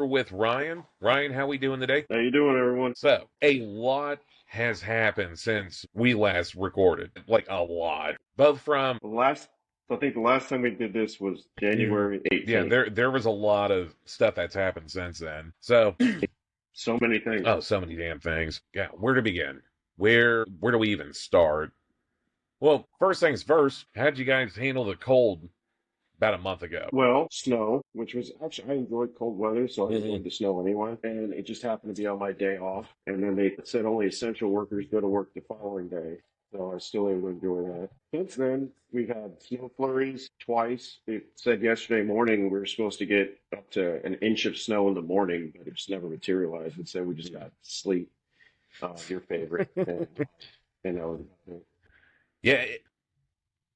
We're with Ryan. Ryan, how we doing today? How you doing, everyone? So, a lot has happened since we last recorded. Like, a lot. Both from, I think the last time we did this was Mhm. January Yeah, 18th. there was a lot of stuff that's happened since then. So, So many things. oh, so many damn things. Yeah, where to begin? Where do we even start? Well, first things first, how'd you guys handle the cold about a month ago? Well, snow, which was actually, I enjoyed cold weather, so I Mhm. enjoyed the snow anyway. And it just happened to be on my day off. And then they said only essential workers go to work the following day. So I was still able to enjoy that. Since then, we've had snow flurries twice. It said yesterday morning we were supposed to get up to an inch of snow in the morning, but it just never materialized. Instead, we just got sleet, your favorite. And that was about it. Yeah,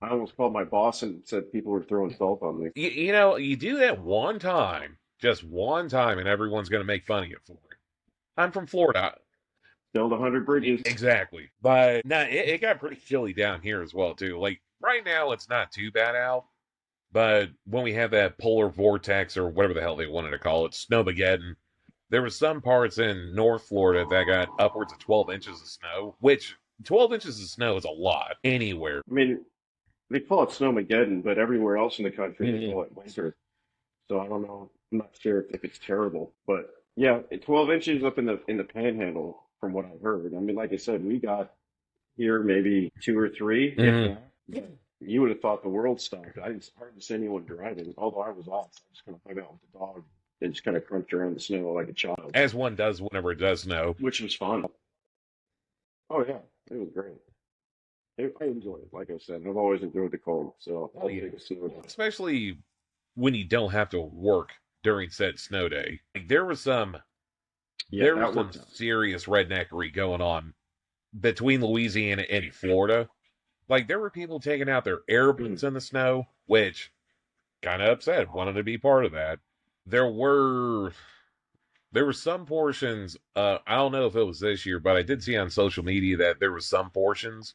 I almost called my boss and said people were throwing salt on me. you do that one time, just one time, and everyone's going to make fun of you for it. I'm from Florida. Build 100 bridges. Exactly. But no, it got pretty chilly down here as well, too. Like, right now, it's not too bad out. But when we had that polar vortex, or whatever the hell they wanted to call it, Snowmageddon, there was some parts in North Florida that got upwards of 12 inches of snow, which 12 inches of snow is a lot anywhere. I mean, they call it Snowmageddon, but everywhere else in the country they Mhm. call it winter. So I don't know. I'm not sure if it's terrible, but yeah, 12 inches up in the Panhandle, from what I heard. I mean, like I said, we got here maybe two or three, if Mhm. that. You would have thought the world stopped. I didn't hardly see anyone driving, although I was off. I just kind of hung out with the dog and just kind of crunched around the snow like a child, As one does whenever it does snow. which was fun. Oh yeah, it was great. I enjoy it. Like I said, I've always enjoyed the cold, so Oh, I'll yeah. take a snow day. Especially when you don't have to work during said snow day. Like, Yeah, there was that some worked out. serious redneckery going on between Louisiana and Florida. Like, there were people taking out their air Mm. boots in the snow, which kind of upset, wanted to be part of that. There were there were some portions, I don't know if it was this year, but I did see on social media that there was some portions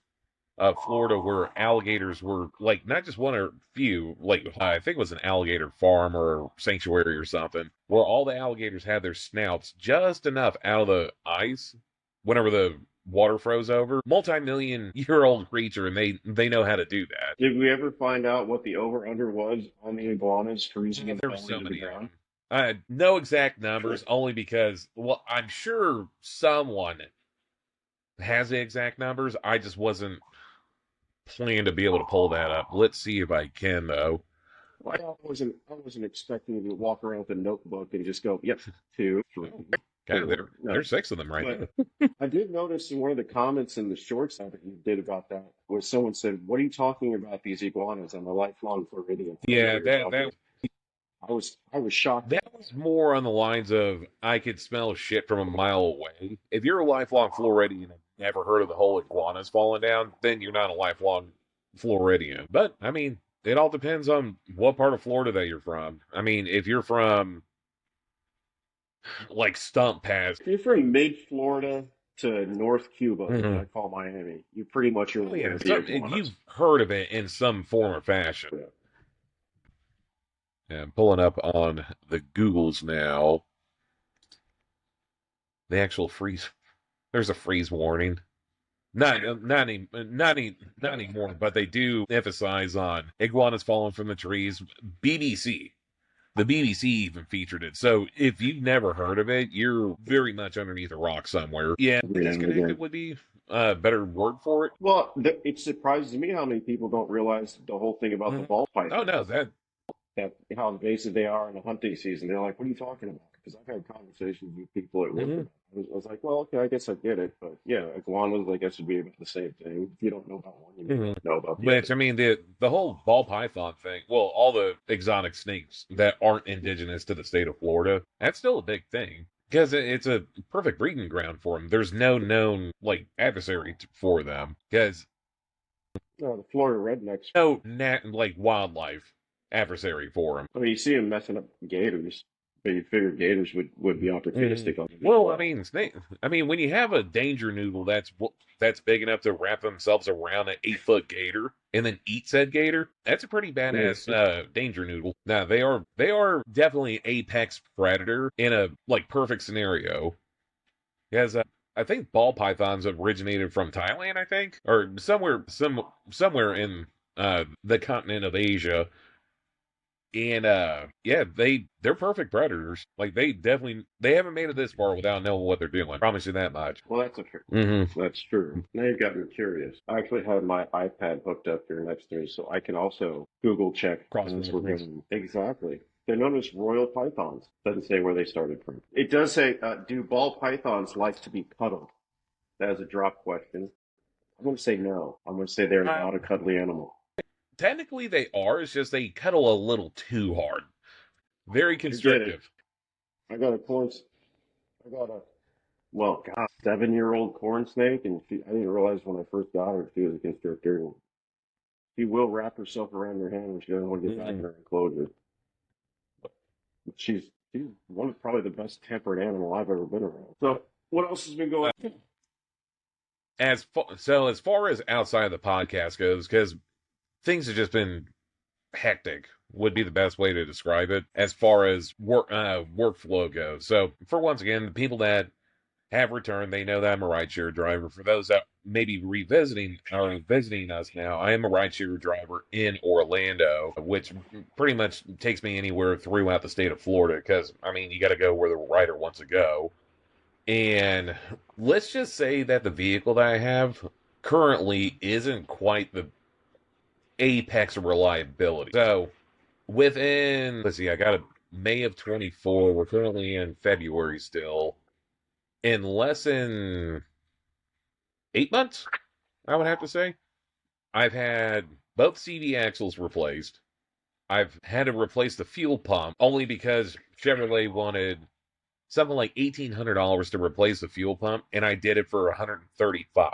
of Florida where alligators were, like, not just one or few, like I think it was an alligator farm or sanctuary or something, where all the alligators had their snouts just enough out of the ice whenever the water froze over. Multi-million year old creature, and they know how to do that. Did we ever find out what the over/under was on the iguanas freezing and There were falling so to the many of ground? them. No exact numbers, only because, well, I'm sure someone has the exact numbers. I just wasn't planning to be able to pull that up. Let's see if I can, though. Well, I wasn't expecting you to walk around with a notebook and just go, yep, two, three, Okay, four. No. there's six of them right But there. I did notice in one of the comments in the shorts that you did about that, where someone said, "What are you talking about these iguanas? I'm a lifelong Floridian for Yeah, 4 years out there." that I was shocked. that was more on the lines of I could smell shit from a mile away. If you're a lifelong Floridian and never heard of the whole iguanas falling down, then you're not a lifelong Floridian. But I mean, it all depends on what part of Florida that you're from. I mean, if you're from like Stump Pass, If you're from mid-Florida to North Cuba, which hmm I call Miami, you pretty much are oh aware yeah, of the iguanas. you've heard of it in some form or fashion. Yeah. Yeah, I'm pulling up on the Googles now. The actual freeze. There's a freeze warning. Not anymore, but they do emphasize on iguanas falling from the trees. BBC. The BBC even featured it. So if you've never heard of it, you're very much underneath a rock somewhere. Yeah, Every now and disconnected again. would be a better word for it. Well, it surprises me how many people don't realize the whole thing about the Mhm. ball Oh no, pythons, that that how invasive they are in the hunting season. They're like, "What are you talking about?" Because I've had conversations with people at work mhm. about it. I was like, "Well, okay, I guess I get it, but yeah, iguanas, I guess would be about the same thing. If you don't know about one, you may Mhm. not know about the Which other." I mean, the whole ball python thing. Well, all the exotic snakes that aren't indigenous to the state of Florida, that's still a big thing because it's a perfect breeding ground for them. There's no known like adversary for them because No, the Florida rednecks. no like wildlife adversary for them. I mean, you see them messing up gators. But you figure gators would be Mm. opportunistic on it as Well, well. I mean, when you have a danger noodle that's big enough to wrap themselves around an 8 foot gator and then eat said gator, that's a pretty Mm. badass danger noodle. Now they are definitely an apex predator in a like perfect scenario. Because I think ball pythons originated from Thailand, I think, or somewhere in the continent of Asia. And yeah, they're perfect predators. Like they haven't made it this far without knowing what they're doing. Promise you that much. Well, Hmm. that's true. Now you've got me curious. I actually have my iPad hooked up here next to me, so I can also Google check Cross as we're reference. going. Exactly. They're known as royal pythons. Doesn't say where they started from. It does say, do ball pythons like to be cuddled? That is a drop question. I'm going to say no. I'm going to say they're Uh, not a cuddly animal. Technically, they are. It's just they cuddle a little too hard. Very I get it. constrictive. I got a corn. I got a well, God, 7-year-old corn snake, and I didn't realize when I first got her she was a constrictor. And she will wrap herself around your hand when she doesn't want to get back in Mm. her enclosure. She's one of probably the best tempered animal I've ever been around. So what else has been going? As far as outside of the podcast goes, because things have just been hectic would be the best way to describe it as far as workflow goes. So for once again, the people that have returned, they know that I'm a rideshare driver. For those that may be revisiting or visiting us now, I am a rideshare driver in Orlando, which pretty much takes me anywhere throughout the state of Florida because, I mean, you got to go where the rider wants to go. And let's just say that the vehicle that I have currently isn't quite the apex of reliability. So let's see, I got a May of 24. We're currently in February still. In less than 8 months, I would have to say, I've had both CV axles replaced. I've had to replace the fuel pump only because Chevrolet wanted something like $1,800 to replace the fuel pump, and I did it for 135.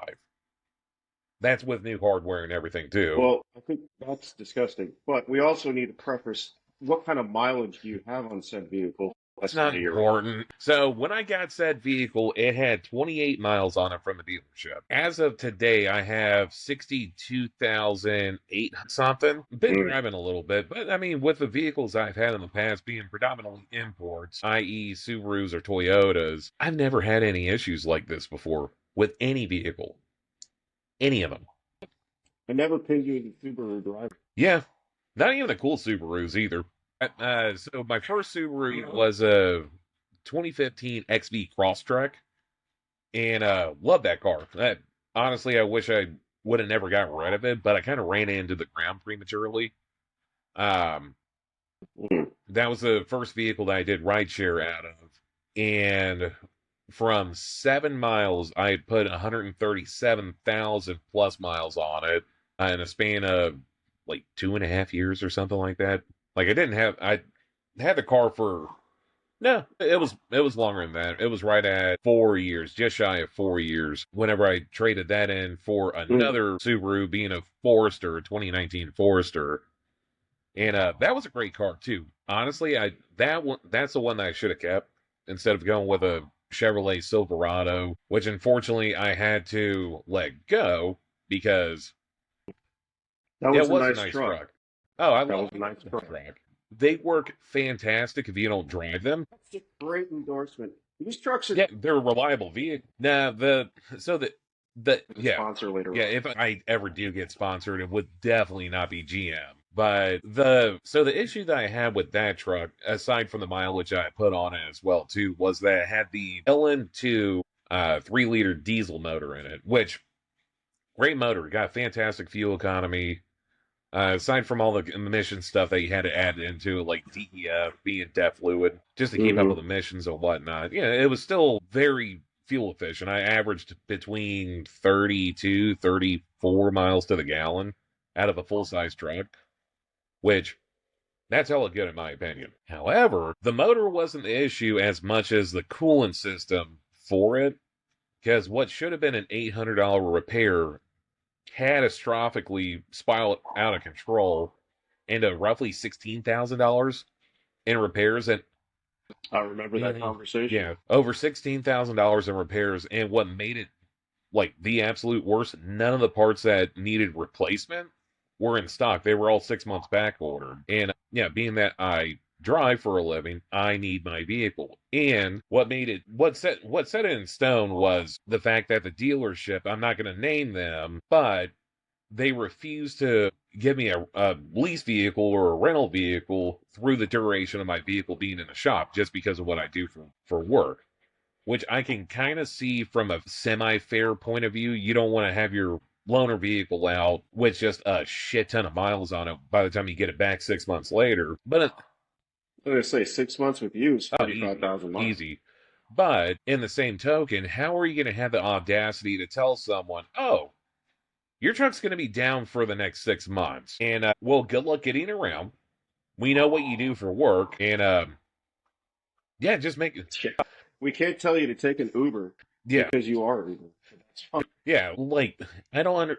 That's with new hardware and everything too. Well, I think that's disgusting. But we also need to preface what kind of mileage do you have on said vehicle? It's Less than not a year old. important. So when I got said vehicle, it had 28 miles on it from the dealership. As of today, I have 62,008 something. Been Mm. driving a little bit, but I mean, with the vehicles I've had in the past being predominantly imports, i.e., Subarus or Toyotas, I've never had any issues like this before with any vehicle, any of them. I never pinned you as a Subaru driver. Yeah, not even the cool Subarus either. So my first Subaru was a 2015 XV Crosstrek, and love that car. Honestly, I wish I would have never got rid of it, but I kind of ran it into the ground prematurely. Um, Mm. that was the first vehicle that I did rideshare out of, and from 7 miles, I put 137,000 plus miles on it in a span of like 2.5 years or something like that. Like I had the car for no, it was longer than that. It was right at 4 years, just shy of 4 years. Whenever I traded that in for Mm. another Subaru, being a Forester, a 2019 Forester, and that was a great car too. Honestly, that's the one that I should have kept instead of going with a Chevrolet Silverado, which unfortunately I had to let go because That it was a was a nice nice truck. truck. Oh, That was a I nice love that truck. truck. They work fantastic if you don't drive them. That's a great endorsement. These trucks are Yeah, they're a reliable vehicle. Now the a yeah, sponsor later yeah. on. If I ever do get sponsored, it would definitely not be GM. But the issue that I had with that truck, aside from the mileage I put on it as well too, was that it had the LM2 3-liter diesel motor in it, which great motor, got fantastic fuel economy. Aside from all the emission stuff that you had to add into it, like DEF, being DEF fluid, just to keep up with Mm-hmm. emissions and whatnot, yeah, it was still very fuel efficient. I averaged between 32, 34 miles to the gallon out of a full size truck, which that's hella good in my opinion. However, the motor wasn't the issue as much as the coolant system for it, because what should have been an $800 repair catastrophically spiraled out of control into roughly $16,000 in repairs. And I remember that Mhm. conversation. Yeah, over $16,000 in repairs, and what made it like the absolute worst, none of the parts that needed replacement were in stock. They were all 6 months back ordered. And yeah, being that I drive for a living, I need my vehicle. And what set it in stone was the fact that the dealership, I'm not going to name them, but they refused to give me a lease vehicle or a rental vehicle through the duration of my vehicle being in the shop just because of what I do for work, which I can kind of see from a semi-fair point of view. You don't want to have your loaner vehicle out with just a shit ton of miles on it by the time you get it back 6 months later. But I'm gonna say 6 months with you is oh, 35,000 miles. easy. But in the same token, how are you going to have the audacity to tell someone, "Oh, your truck's going to be down for the next 6 months, and well, good luck getting around. We know what you do for work, and yeah, just make it." Yeah. We can't tell you to take an Uber Yeah, because you are Uber. That's fine. yeah, like I don't under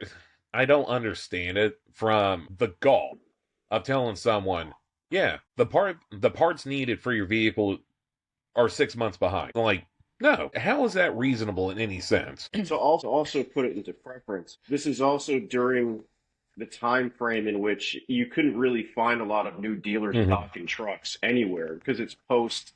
I don't understand it from the gall of telling someone, yeah, the parts needed for your vehicle are 6 months behind. Like, no, how is that reasonable in any sense? To also put it into preference, this is also during the time frame in which you couldn't really find a lot of new dealers Hmm. stocking trucks anywhere because it's post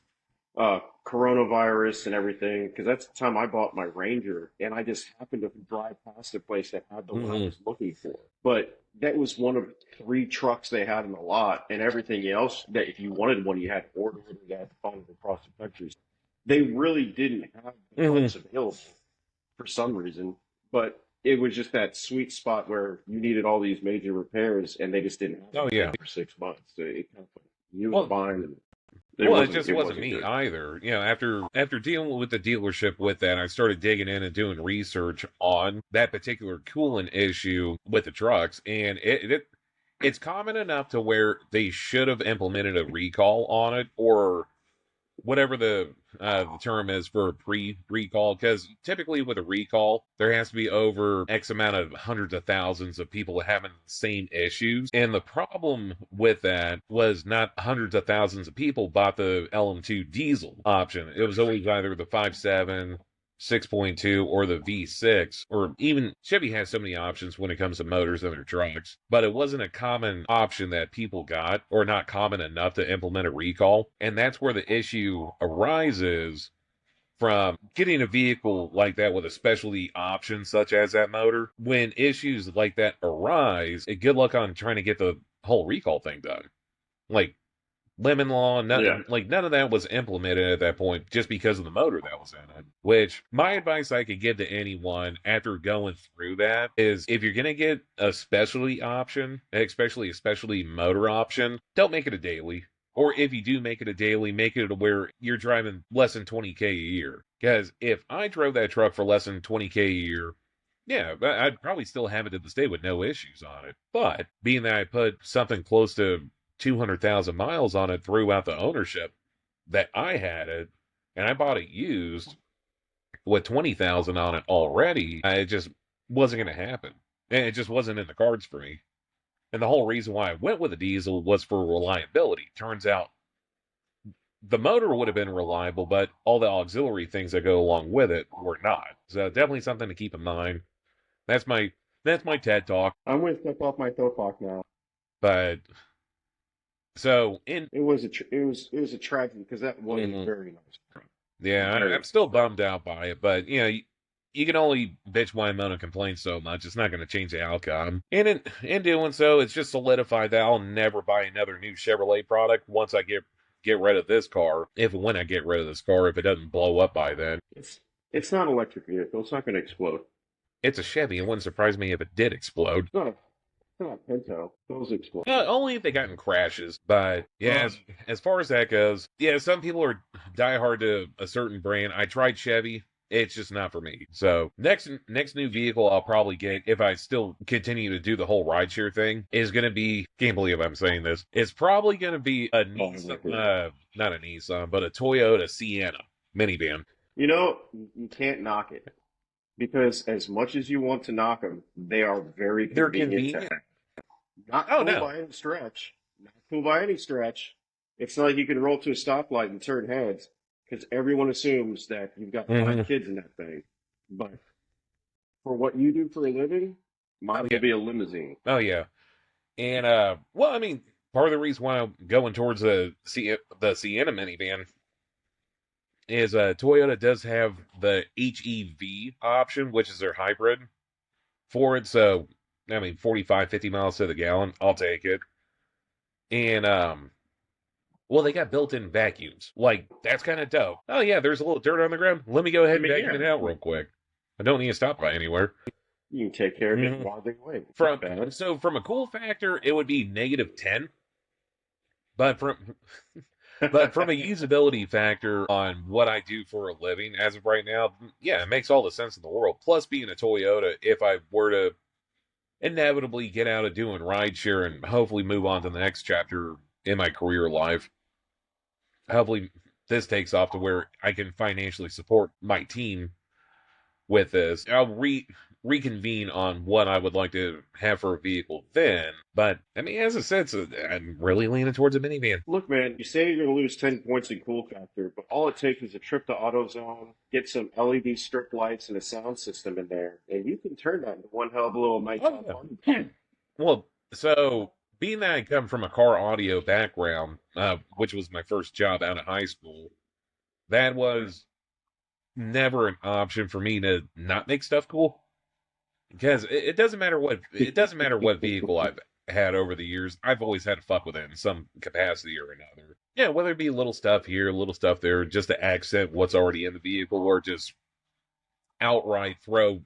coronavirus and everything. Because that's the time I bought my Ranger, and I just happened to drive past a place that had the one I Hmm. was looking for. But that was one of three trucks they had in the lot, and everything else that if you wanted one, you had to order it, you had to find it across the country. They really didn't have the Hmm. parts available for some reason, but it was just that sweet spot where you needed all these major repairs, and they just didn't have Oh yeah. anything for 6 months. So it kind of you was Well, fine, and Well, it just it wasn't wasn't me good. either. After dealing with the dealership with that, I started digging in and doing research on that particular coolant issue with the trucks, and it's common enough to where they should have implemented a recall on it, or whatever the term is for a pre-recall, because typically with a recall there has to be over x amount of hundreds of thousands of people having the same issues, and the problem with that was not hundreds of thousands of people bought the LM2 diesel option. It was always either the 5.7, 6.2, or the V6, or even Chevy has so many options when it comes to motors in their trucks, but it wasn't a common option that people got, or not common enough to implement a recall. And that's where the issue arises from getting a vehicle like that with a specialty option such as that motor. When issues like that arise, good luck on trying to get the whole recall thing done. Like, lemon law, Yeah, none of that was implemented at that point just because of the motor that was in it. Which my advice I could give to anyone after going through that is, if you're gonna get a specialty option, especially a specialty motor option, don't make it a daily. Or if you do make it a daily, make it to where you're driving less than 20K a year. Because if I drove that truck for less than 20K a year, yeah, I'd probably still have it to this day with no issues on it. But being that I put something close to 200,000 miles on it throughout the ownership that I had it, and I bought it used with 20,000 on it already, it just wasn't going to happen. And it just wasn't in the cards for me. And the whole reason why I went with a diesel was for reliability. Turns out the motor would have been reliable, but all the auxiliary things that go along with it were not. So definitely something to keep in mind. That's my that's my TED talk. I'm going to step off my soapbox now. But so in It was a tragedy because that was a Mhm. very nice truck. Yeah, I'm Very. still bummed out by it, but you can only bitch, whine, moan, and complain so much. It's not going to change the outcome. And in doing so, it's just solidified that I'll never buy another new Chevrolet product once I get rid of this car. If and when I get rid of this car, if it doesn't blow up by then. It's not an electric vehicle. It's not going to explode. It's a Chevy. It wouldn't surprise me if it did explode. It's not a Pinto. Those explode. Only if they got in crashes. But yeah, as far as that goes, yeah, some people are diehard to a certain brand. I tried Chevy. It's just not for me. So next new vehicle I'll probably get, if I still continue to do the whole rideshare thing, is going to be, can't believe I'm saying this, it's probably going to be a Oh, Nissan, my God. not a Nissan, but a Toyota Sienna minivan. You know, you can't knock it because as much as you want to knock them, they are very They're convenient to convenient. have. Not Oh cool no. by any stretch. Not cool by any stretch. It's not like you can roll to a stoplight and turn heads because everyone assumes that you've got Hmm. five kids in that thing. But for what you do for a living, Oh mine will yeah. be a limousine. Oh yeah. And well, I mean, part of the reason why I'm going towards the Sienna minivan is Toyota does have the HEV option, which is their hybrid for it. So I mean, 45, 50 miles to the gallon, I'll take it. And well, they got built-in vacuums. Like that's kind of dope. Oh yeah, there's a little dirt on the ground. Let me go I ahead and mean, vacuum yeah, it out real quick. I don't need to stop by anywhere. you can take care of it Hmm. while they wait. It's not From bad. so from a cool factor, it would be -10, but from a usability factor on what I do for a living as of right now, yeah, it makes all the sense in the world. Plus, being a Toyota, if I were to inevitably get out of doing rideshare and hopefully move on to the next chapter in my career life, hopefully this takes off to where I can financially support my team with this. I'll reconvene on what I would like to have for a vehicle then. But I mean, as I said, so I'm really leaning towards a minivan. Look, man, you say you're going to lose 10 points in cool factor, but all it takes is a trip to AutoZone, get some LED strip lights and a sound system in there, and you can turn that into one hell of a little nighttime Oh party. yeah. Well, so being that I come from a car audio background, which was my first job out of high school, that was never an option for me to not make stuff cool. Because it doesn't matter what vehicle I've had over the years. I've always had to fuck with it in some capacity or another. Yeah, whether it be little stuff here, little stuff there, just to accent what's already in the vehicle, or just outright throw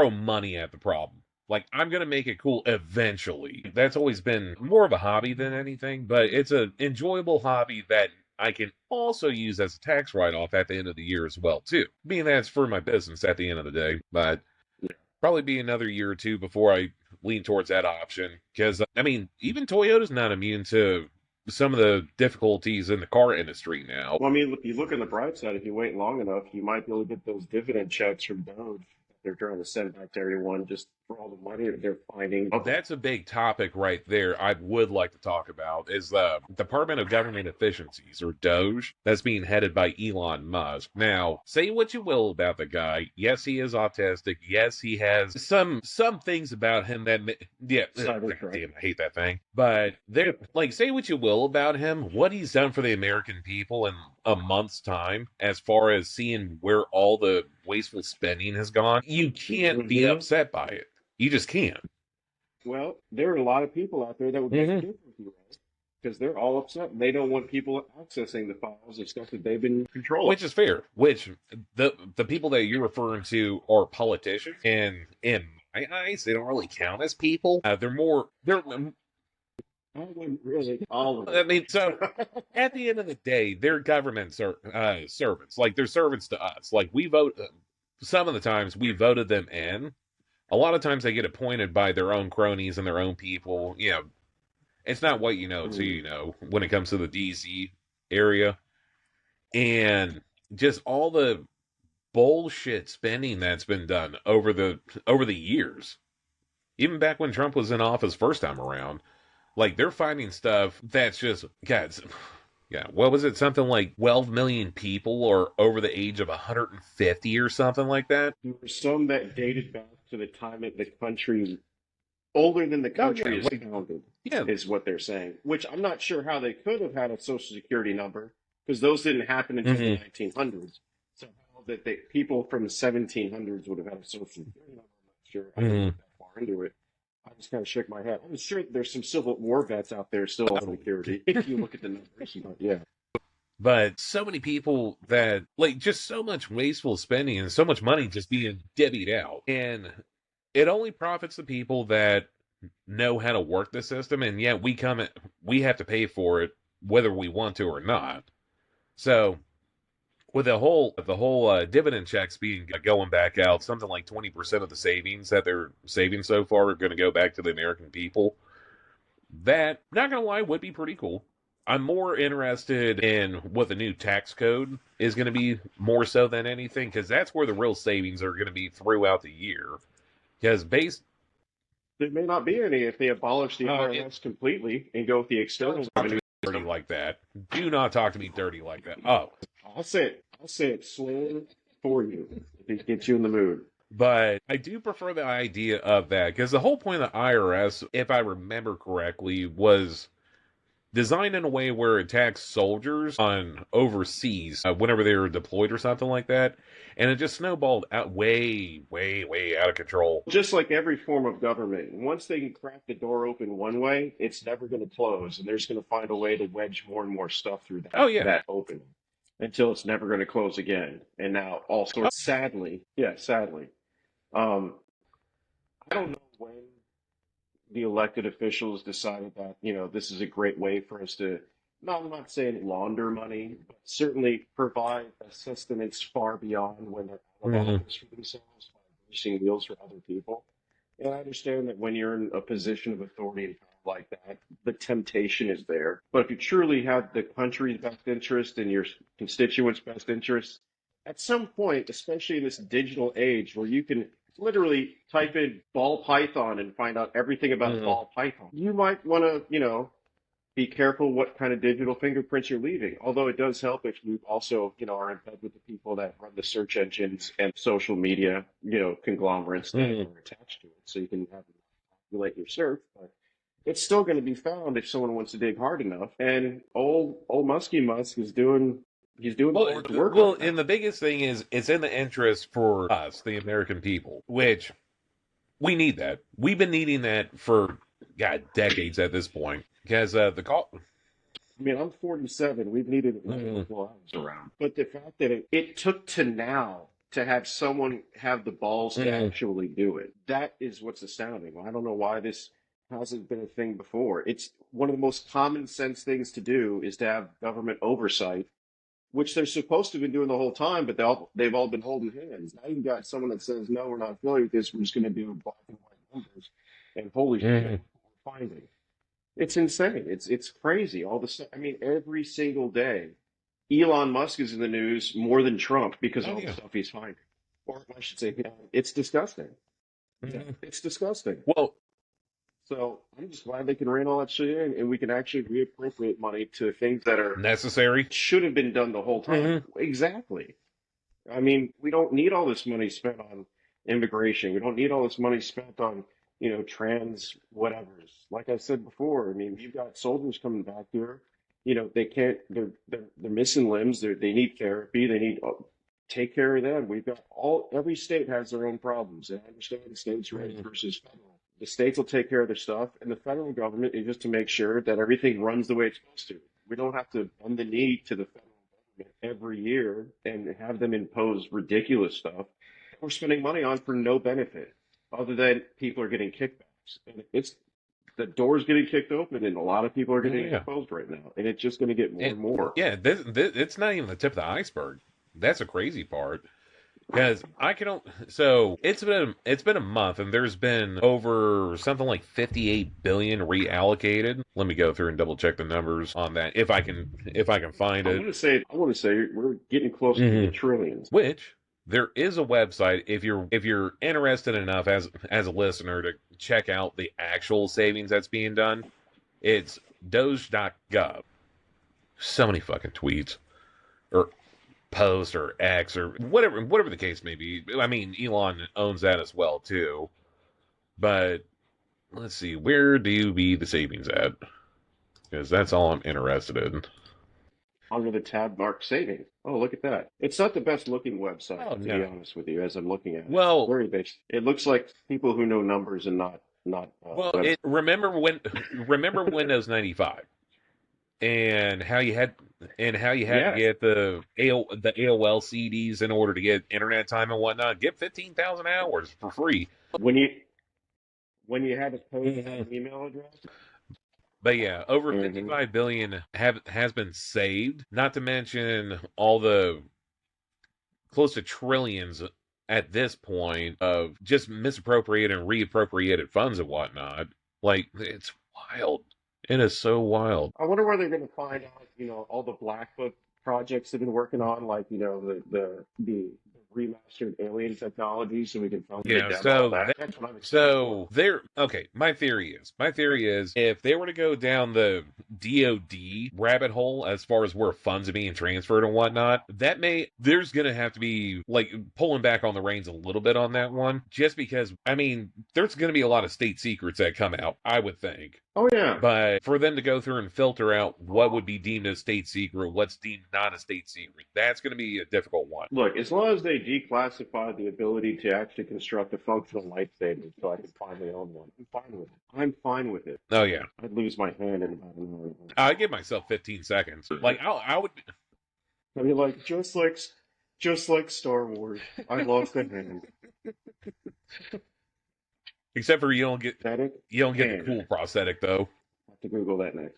money at the problem. Like I'm gonna make it cool eventually. That's always been more of a hobby than anything, but it's an enjoyable hobby that I can also use as a tax write-off at the end of the year as well, too. Being that it's for my business at the end of the day, but probably be another year or two before I lean towards that option. Because I mean, even Toyota's not immune to some of the difficulties in the car industry now. Well, I mean, if you look on the bright side, if you wait long enough, you might be able to get those dividend checks from Doge that they're trying to send back to everyone just for all the money that they're finding. That's a big topic right there. I would like to talk about is the Department of Government Efficiencies, or DOGE, that's being headed by Elon Musk. Now, say what you will about the guy. Yes, he is autistic. Yes, he has some things about him that yeah, Cybertruck. damn, I hate that thing. But there, like, say what you will about him. What he's done for the American people in a month's time, as far as seeing where all the wasteful spending has gone, you can't be Mhm. upset by it. You just can't. Well, there are a lot of people out there that would beg to differ with you, Raz, because they're all upset and they don't want people accessing the files of stuff that they've been in control of. Which is fair. Which the people that you're referring to are politicians, and in my eyes, they don't really count as people. They're. I wouldn't really all of I it. mean, so at the end of the day, they're government servants. Like they're servants to us. Like we vote. Some of the times we voted them in. A lot of times they get appointed by their own cronies and their own people. You know, it's not what you know, it's who Mm. you know when it comes to the DC area. And just all the bullshit spending that's been done over the years. Even back when Trump was in office first time around, like they're finding stuff that's just God. Yeah, what was it? Something like 12 million people or over the age of 150 or something like that. There were some that dated back to the time that the country, older than the Oh yeah, country is like founded, yeah. is what they're saying. Which I'm not sure how they could have had a social security number because those didn't happen until the Hmm. 1900s. So how that people from the 1700s would have had a social security number, I'm not sure. I didn't Hmm. get that far into it. I just kind of shook my head. I'm sure there's some Civil War vets out there still on Oh, security if you look at the numbers. But yeah. but so many people that like just so much wasteful spending and so much money just being divvied out. And it only profits the people that know how to work the system. And yet we have to pay for it whether we want to or not. So with the whole dividend checks being going back out, something like 20% of the savings that they're saving so far are going to go back to the American people. That, not gonna lie, would be pretty cool. I'm more interested in what the new tax code is going to be more so than anything, because that's where the real savings are going to be throughout the year. Because based, There may not be any if they abolish the it, IRS completely and go with the external revenue dirty like that. Do not talk to me dirty like that. Oh, I'll say it slowly for you if it gets you in the mood. but I do prefer the idea of that because the whole point of the IRS, if I remember correctly, was designed in a way where it attacks soldiers on overseas whenever they were deployed or something like that, and it just snowballed out way out of control. Just like every form of government, once they can crack the door open one way, it's never going to close, and they're just going to find a way to wedge more and more stuff through Oh yeah. that opening until it's never going to close again. And now, all Oh, sorts, sadly, yeah, sadly, um, I don't know when the elected officials decided that, this is a great way for us to, no, I'm not saying launder money, but certainly provide sustenance far beyond when they're out of mhm. office for themselves by greasing wheels for other people. And I understand that when you're in a position of authority and power like that, the temptation is there. But if you truly have the country's best interest and your constituents' best interest, at some point, especially in this digital age where you can literally type in ball python and find out everything about Mhm. ball python, you might want to, be careful what kind of digital fingerprints you're leaving. Although it does help if you also, are in bed with the people that run the search engines and social media, conglomerates that Mhm. are attached to it. So you can have them populate your search, but it's still going to be found if someone wants to dig hard enough. And old Muskie Musk is doing he's doing the Well, Lord's work well, right and now. the biggest thing is it's in the interest for us, the American people, which we need that. We've been needing that for decades at this point because the call. I mean, I'm 47. We've needed it long Mhm. before I was around. But the fact that it took to now to have someone have the balls to Mhm. actually do it, that is what's astounding. I don't know why this hasn't been a thing before. It's one of the most common sense things to do is to have government oversight, which they're supposed to have been doing the whole time, but they've all been holding hands. Now you've got someone that says, no, we're not affiliated with this. We're just going to do black and white numbers. And holy shit, Mhm. we're finding. It's insane. It's crazy. All the stuff. I mean, every single day, Elon Musk is in the news more than Trump because of Oh all the yeah. stuff he's finding. Or I should say, it's disgusting. Yeah, Mhm. it's disgusting. Well, So I'm just glad they can rein all that shit in, and we can actually reappropriate money to things that are necessary. should have been done the whole time. Mhm. Exactly. I mean, we don't need all this money spent on immigration. We don't need all this money spent on, trans whatevers. Like I said before, I mean, you've got soldiers coming back here. They can't. They're missing limbs. They need therapy. They need take care of them. We've got every state has their own problems, and I understand the states' rights Mhm. versus federal. The states will take care of their stuff, and the federal government is just to make sure that everything runs the way it's supposed to. We don't have to bend the knee to the federal government every year and have them impose ridiculous stuff we're spending money on for no benefit other than people are getting kickbacks. And it's the door's getting kicked open and a lot of people are Oh getting yeah. exposed right now. And it's just going to get more And and more. yeah, this it's not even the tip of the iceberg. That's a crazy part. Because I can so it's been a month and there's been over something like 58 billion reallocated. Let me go through and double check the numbers on that if I can find it. I want to say we're getting close to the Mhm. trillions. Which there is a website if you're interested enough as a listener to check out the actual savings that's being done. It's doge.gov. So many fucking tweets or Post or X or whatever the case may be. I mean, Elon owns that as well too. But let's see, where do be the savings at? Because that's all I'm interested in. Under the tab mark savings. Oh, look at that. It's not the best looking website, Oh to be no. honest with you, as I'm looking at it. Well, Very basic. It looks like people who know numbers and not web. it remember Windows 95 and how you had to Yeah. get the AOL CDs in order to get internet time and whatnot. Get 15,000 hours for free. When you when you had to post Mhm. an email address. But yeah, over Hmm. 55 billion has been saved. Not to mention all the close to trillions at this point of just misappropriated and reappropriated funds and whatnot. Like it's wild. It is so wild. I wonder where they're going to find out, all the Black Book projects they've been working on, like, the remastered alien technology so we can finally Yeah, demo all so that. that, That's what I'm excited for. so there. Okay, my theory is, if they were to go down the DoD rabbit hole as far as where funds are being transferred and whatnot, there's gonna have to be like pulling back on the reins a little bit on that one, just because I mean, there's gonna be a lot of state secrets that come out, I would think. Oh yeah. But for them to go through and filter out what would be deemed a state secret, what's deemed not a state secret, that's going to be a difficult one. Look, as long as they declassify the ability to actually construct a functional lightsaber so I can finally own one, I'm fine with it. I'm fine with it. Oh yeah, I'd lose my hand in about an hour. I give myself 15 seconds. Like I would. I'd be like, just like Star Wars, I lost a hand. Except for Pathetic you don't get the hand. cool prosthetic though. I have to Google that next.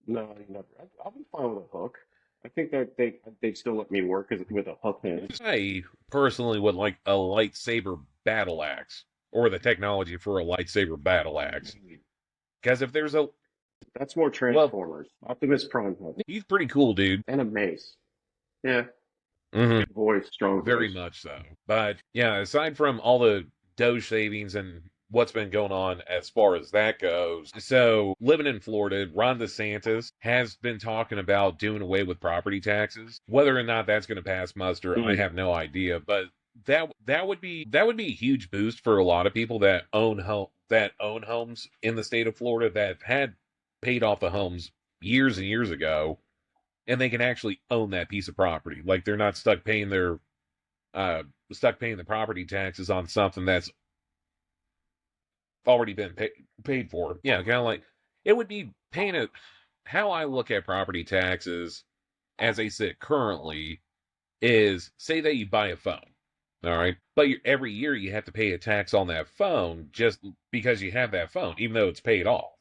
No, I never. I'll be fine with a hook. I think that they'd still let me work with a hook hand. I personally would like a lightsaber battle axe or the technology for a lightsaber battle axe. Because if there's a That's more well, Transformers. Optimus Prime has it. he's pretty cool, dude. And a mace. Yeah, Hmm. voice, strong Very voice. much so. But yeah, aside from all the Doge savings and what's been going on as far as that goes, so living in Florida, Ron DeSantis has been talking about doing away with property taxes. Whether or not that's going to pass muster, I have no idea. But that would be a huge boost for a lot of people that own homes in the state of Florida that had paid off the homes years and years ago, and they can actually own that piece of property. Like they're not uh, stuck paying the property taxes on something that's already been paid for. Yeah, kind of like it would be paying it. How I look at property taxes as they sit currently is say that you buy a phone, all right, but every year you have to pay a tax on that phone just because you have that phone, even though it's paid off.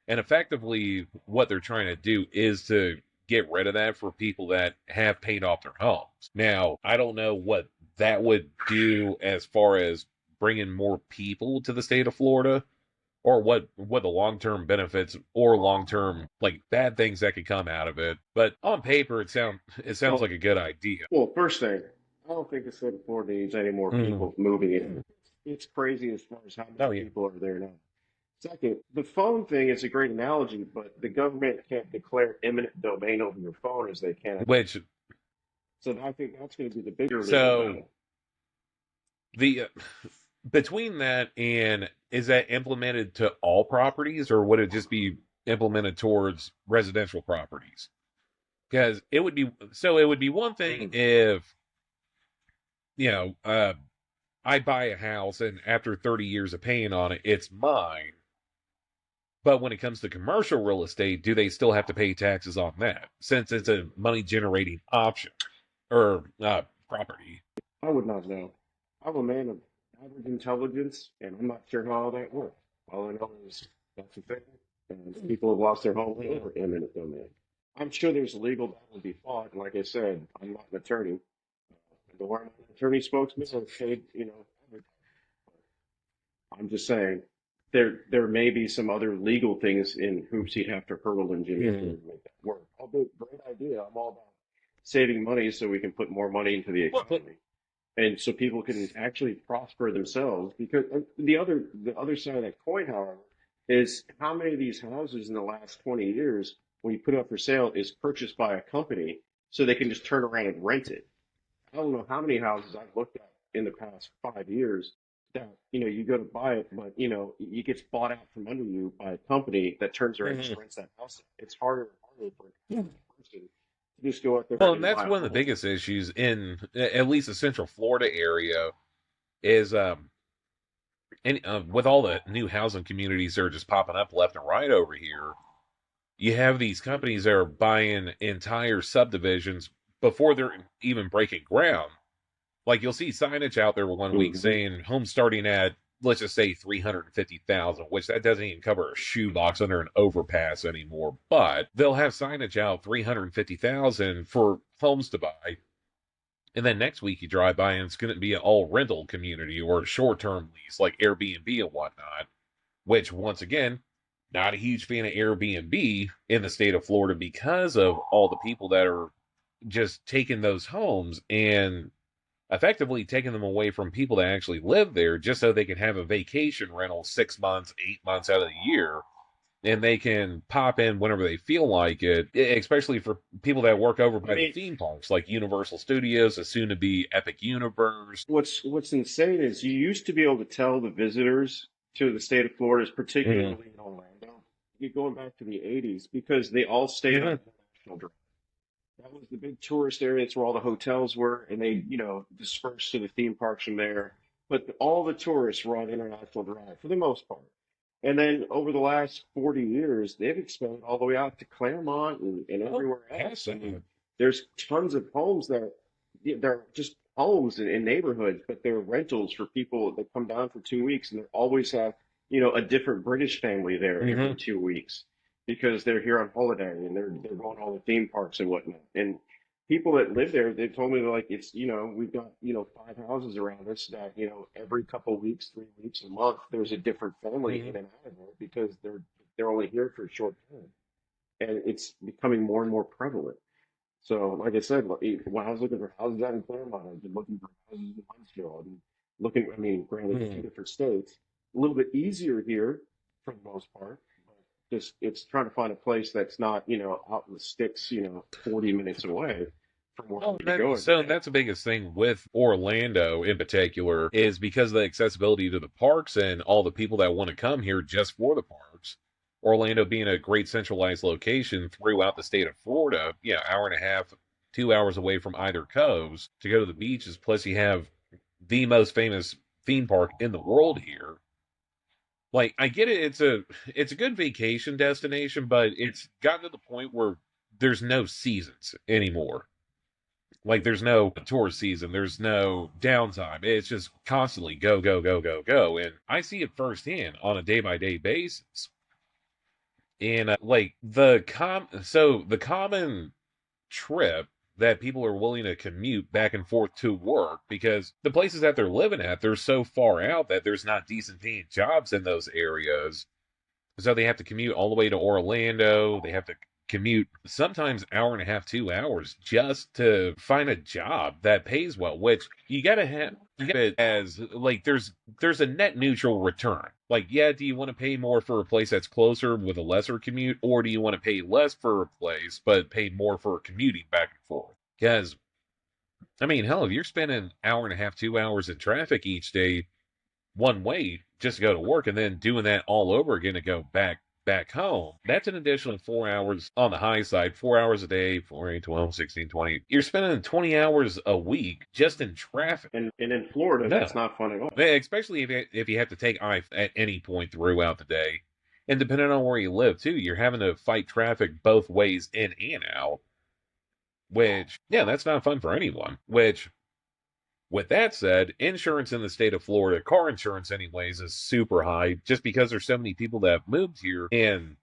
And effectively, what they're trying to do is to get rid of that for people that have paid off their homes. Now, I don't know what that would do as far as bringing more people to the state of Florida, or what the long-term benefits or long-term like bad things that could come out of it. But on paper, it sounds Well, like a good idea. well, first thing, I don't think the state of Florida needs any more Mm. people moving in. It's crazy as far as how Oh many yeah. people are there now. Second, the phone thing is a great analogy, but the government can't declare eminent domain over your phone as they can. Which So I think that's going to be the bigger legal so battle. the between that and is that implemented to all properties or would it just be implemented towards residential properties? Because it would be one thing if I buy a house and after 30 years of paying on it, it's mine. But when it comes to commercial real estate, do they still have to pay taxes on that since it's a money generating option or property? I would not know. I'm a man of average intelligence, and I'm not sure how all that works. All I know is that's a thing, and people have lost their homes over eminent domain. I'm sure there's a legal battle to be fought, and like I said, I'm not an attorney. Though I'm an attorney spokesman, I'm paid, I'm just saying there may be some other legal things in hoops he'd have to hurdle in Jimmy to Mhm. make that work. Although great idea, I'm all about saving money so we can put more money into the Well, but economy and so people can actually prosper themselves. Because the other side of that coin, however, is how many of these houses in the last 20 years, when you put it up for sale, is purchased by a company so they can just turn around and rent it. I don't know how many houses I've looked at in the past 5 years that you go to buy it, but it gets bought out from under you by a company that turns around and just Mhm. rents that house. It's harder and harder for a person to just go out there Well, and and that's buy a one of the home. biggest issues in at least the Central Florida area is with all the new housing communities that are just popping up left and right over here. You have these companies that are buying entire subdivisions before they're even breaking ground. Like you'll see signage out there one week Hmm. saying homes starting at let's just say 350,000, which that doesn't even cover a shoebox under an overpass anymore. But they'll have signage out 350,000 for homes to buy. And then next week you drive by and it's going to be an all rental community or a short term lease like Airbnb and whatnot. Which once again, not a huge fan of Airbnb in the state of Florida because of all the people that are just taking those homes and effectively taking them away from people that actually live there just so they can have a vacation rental 6 months, 8 months out of the year, and they can pop in whenever they feel like it, especially for people that work over I by the mean, theme parks like Universal Studios, a soon to be Epic Universe. what's insane is you used to be able to tell the visitors to the state of Florida, Mhm. particularly in Orlando, you're going back to the 80s, because they all stayed on Yeah. International Drive. That was the big tourist area. It's where all the hotels were, and they, dispersed to the theme parks from there. But all the tourists were on International Drive for the most part. And then over the last 40 years, they've expanded all the way out to Claremont and Oh, everywhere has else. I that. mean, there's tons of homes that, yeah, they're just homes in neighborhoods, but they're rentals for people that come down for 2 weeks, and they always have, a different British family there every Hmm. 2 weeks because they're here on holiday and they're going to all the theme parks and whatnot. And people that live there, they've told me, they're like, it's, we've got, five houses around us that, every couple of weeks, 3 weeks, a month, there's a different family Hmm. in and out of there because they're only here for a short time. And it's becoming more and more prevalent. So, like I said, when I was looking for houses out in Claremont, I've been looking for houses in Huntsville and looking, I mean, granted, two Hmm. different states, a little bit easier here for the most part, but just it's trying to find a place that's not, out in the sticks, 40 minutes away from where I Well, need to go every day. that's the biggest thing with Orlando in particular is because of the accessibility to the parks and all the people that want to come here just for the parks. Orlando being a great centralized location throughout the state of Florida, hour and a half, 2 hours away from either coast to go to the beaches. Plus, you have the most famous theme park in the world here. Like, I get it; it's a good vacation destination, but it's gotten to the point where there's no seasons anymore. Like there's no tourist season, there's no downtime. It's just constantly go, go, go, go, go. And I see it firsthand on a day by day basis. And like the common trip that people are willing to commute back and forth to work because the places that they're living at, they're so far out that there's not decent paying jobs in those areas, so they have to commute all the way to Orlando. They have to commute sometimes hour and a half, 2 hours just to find a job that pays well, which you gotta it as like there's a net neutral return. Like, yeah, do you want to pay more for a place that's closer with a lesser commute, or do you want to pay less for a place but pay more for commuting back and forth? Because I mean, hell, if you're spending hour and a half, 2 hours in traffic each day one way just to go to work and then doing that all over again to go back home, that's an additional 4 hours on the high side. 4 hours a day, 4, 8, 12, 16, 20. You're spending 20 hours a week just in traffic. And in Florida, that's No, not fun at all. especially if you have to take I at any point throughout the day, and depending on where you live too, you're having to fight traffic both ways in and out, which, yeah, that's not fun for anyone. Which, with that said, insurance in the state of Florida, car insurance anyways, is super high just because there's so many people that have moved here and,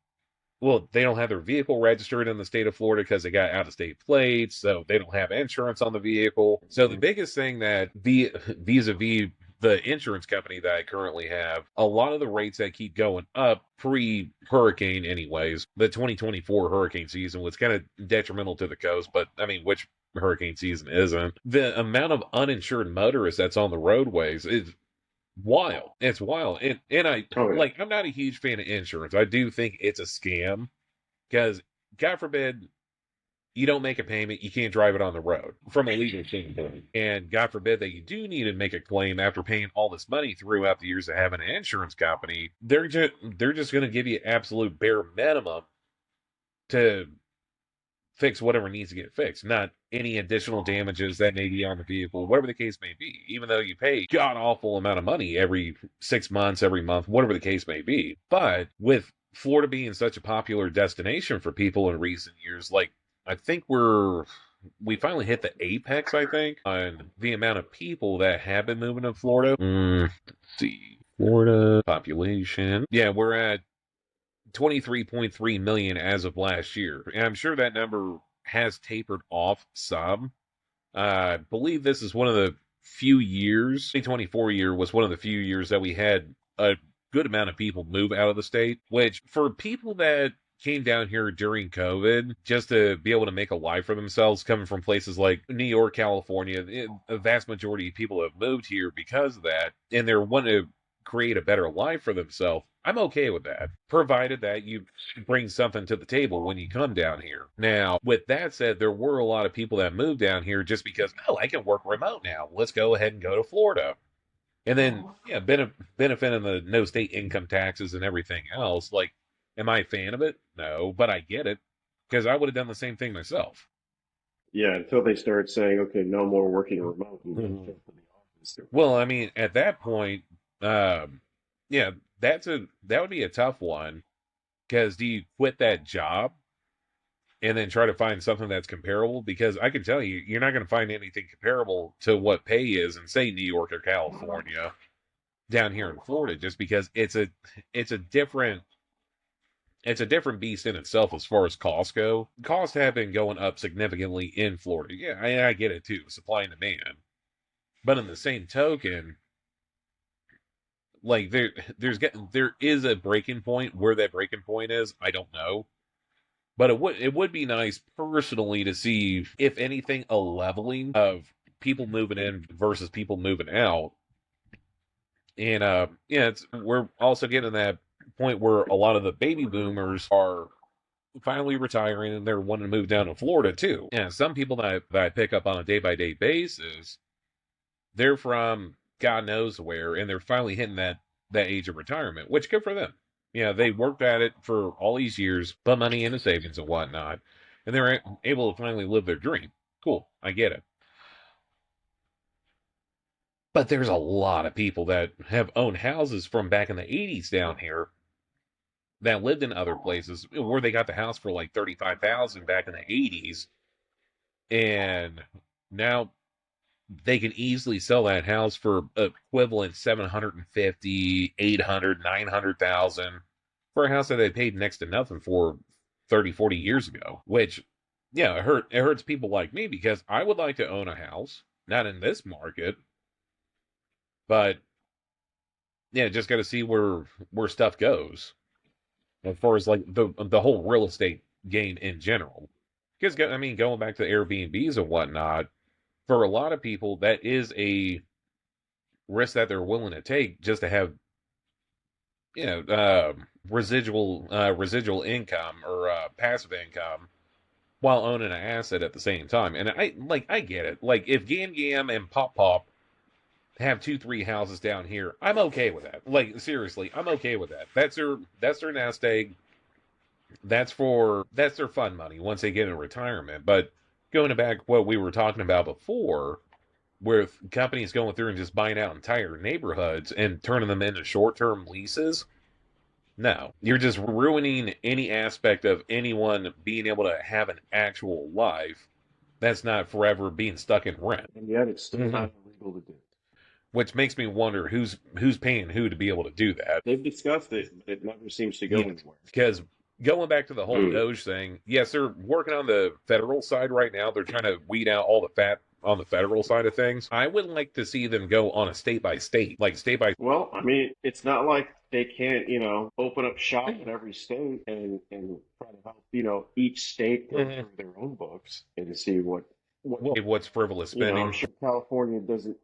well, they don't have their vehicle registered in the state of Florida because they got out of state plates, so they don't have insurance on the vehicle. So the biggest thing that vis-a-vis the insurance company that I currently have, a lot of the rates that keep going up pre-hurricane anyways, the 2024 hurricane season was kind of detrimental to the coast, but I mean, which hurricane season isn't? The amount of uninsured motorists that's on the roadways is wild. It's wild. And Oh yeah. I'm not a huge fan of insurance. I do think it's a scam because God forbid you don't make a payment, you can't drive it on the road from a legal standpoint. And God forbid that you do need to make a claim after paying all this money throughout the years of having an insurance company. They're just going to give you absolute bare minimum to fix whatever needs to get fixed, not any additional damages that may be on the vehicle, whatever the case may be, even though you pay god awful amount of money every 6 months, every month, whatever the case may be. But with Florida being such a popular destination for people in recent years, like I think we finally hit the apex, I think, on the amount of people that have been moving to Florida. Let's see. Florida population. Yeah, we're at 23.3 million as of last year. And I'm sure that number has tapered off some. I believe this is one of the few years, 2024 year was one of the few years that we had a good amount of people move out of the state, which for people that came down here during COVID just to be able to make a life for themselves, coming from places like New York, California. A vast majority of people have moved here because of that, and they're wanting to create a better life for themselves. I'm okay with that, provided that you bring something to the table when you come down here. Now, with that said, there were a lot of people that moved down here just because, oh, I can work remote now. Let's go ahead and go to Florida. And then, yeah, benefiting the no state income taxes and everything else. Like, am I a fan of it? No, but I get it because I would have done the same thing myself. Yeah, until they start saying, okay, no more working remote. You gotta come to the office. Well, I mean, at that point, um, yeah, that would be a tough one because do you quit that job and then try to find something that's comparable? Because I can tell you, you're not going to find anything comparable to what pay is in, say, New York or California down here in Florida, just because it's a different it's a different beast in itself as far as costs go. Costs have been going up significantly in Florida. Yeah, I get it too, supply and demand. But in the same token, like there is a breaking point. Where that breaking point is, I don't know. But it would be nice personally to see, if anything, a leveling of people moving in versus people moving out. And yeah, we're also getting to that point where a lot of the baby boomers are finally retiring and they're wanting to move down to Florida too. Yeah, some people that I pick up on a day by day basis, they're from God knows where, and they're finally hitting that age of retirement, which good for them. Yeah, they worked at it for all these years, put money into savings and whatnot, and they're able to finally live their dream. Cool, I get it. But there's a lot of people that have owned houses from back in the 80s down here that lived in other places where they got the house for like 35,000 back in the 80s, and now they can easily sell that house for equivalent 750, 800, 900,000 for a house that they paid next to nothing for 30, 40 years ago. Which, yeah, it hurts people like me because I would like to own a house, not in this market, but yeah, just got to see where stuff goes as far as like the whole real estate game in general. Because I mean, going back to the Airbnbs and whatnot, for a lot of people, that is a risk that they're willing to take just to have, residual income or passive income while owning an asset at the same time. And I get it. Like if Gam Gam and Pop Pop have 2, 3 houses down here, I'm okay with that. Like seriously, I'm okay with that. That's their nest egg. That's their fun money once they get in retirement. But going back what we were talking about before, with companies going through and just buying out entire neighborhoods and turning them into short-term leases, no, you're just ruining any aspect of anyone being able to have an actual life that's not forever being stuck in rent. And yet it's still not illegal to do. Which makes me wonder who's paying who to be able to do that. They've discussed it, but it never seems to go anywhere. Because going back to the whole Doge thing, yes, they're working on the federal side right now. They're trying to weed out all the fat on the federal side of things. I would like to see them go on a state by state, like state by. Well, I mean, it's not like they can't, open up shop in every state and try to help, each state go through their own books and see what's frivolous spending. I'm sure California doesn't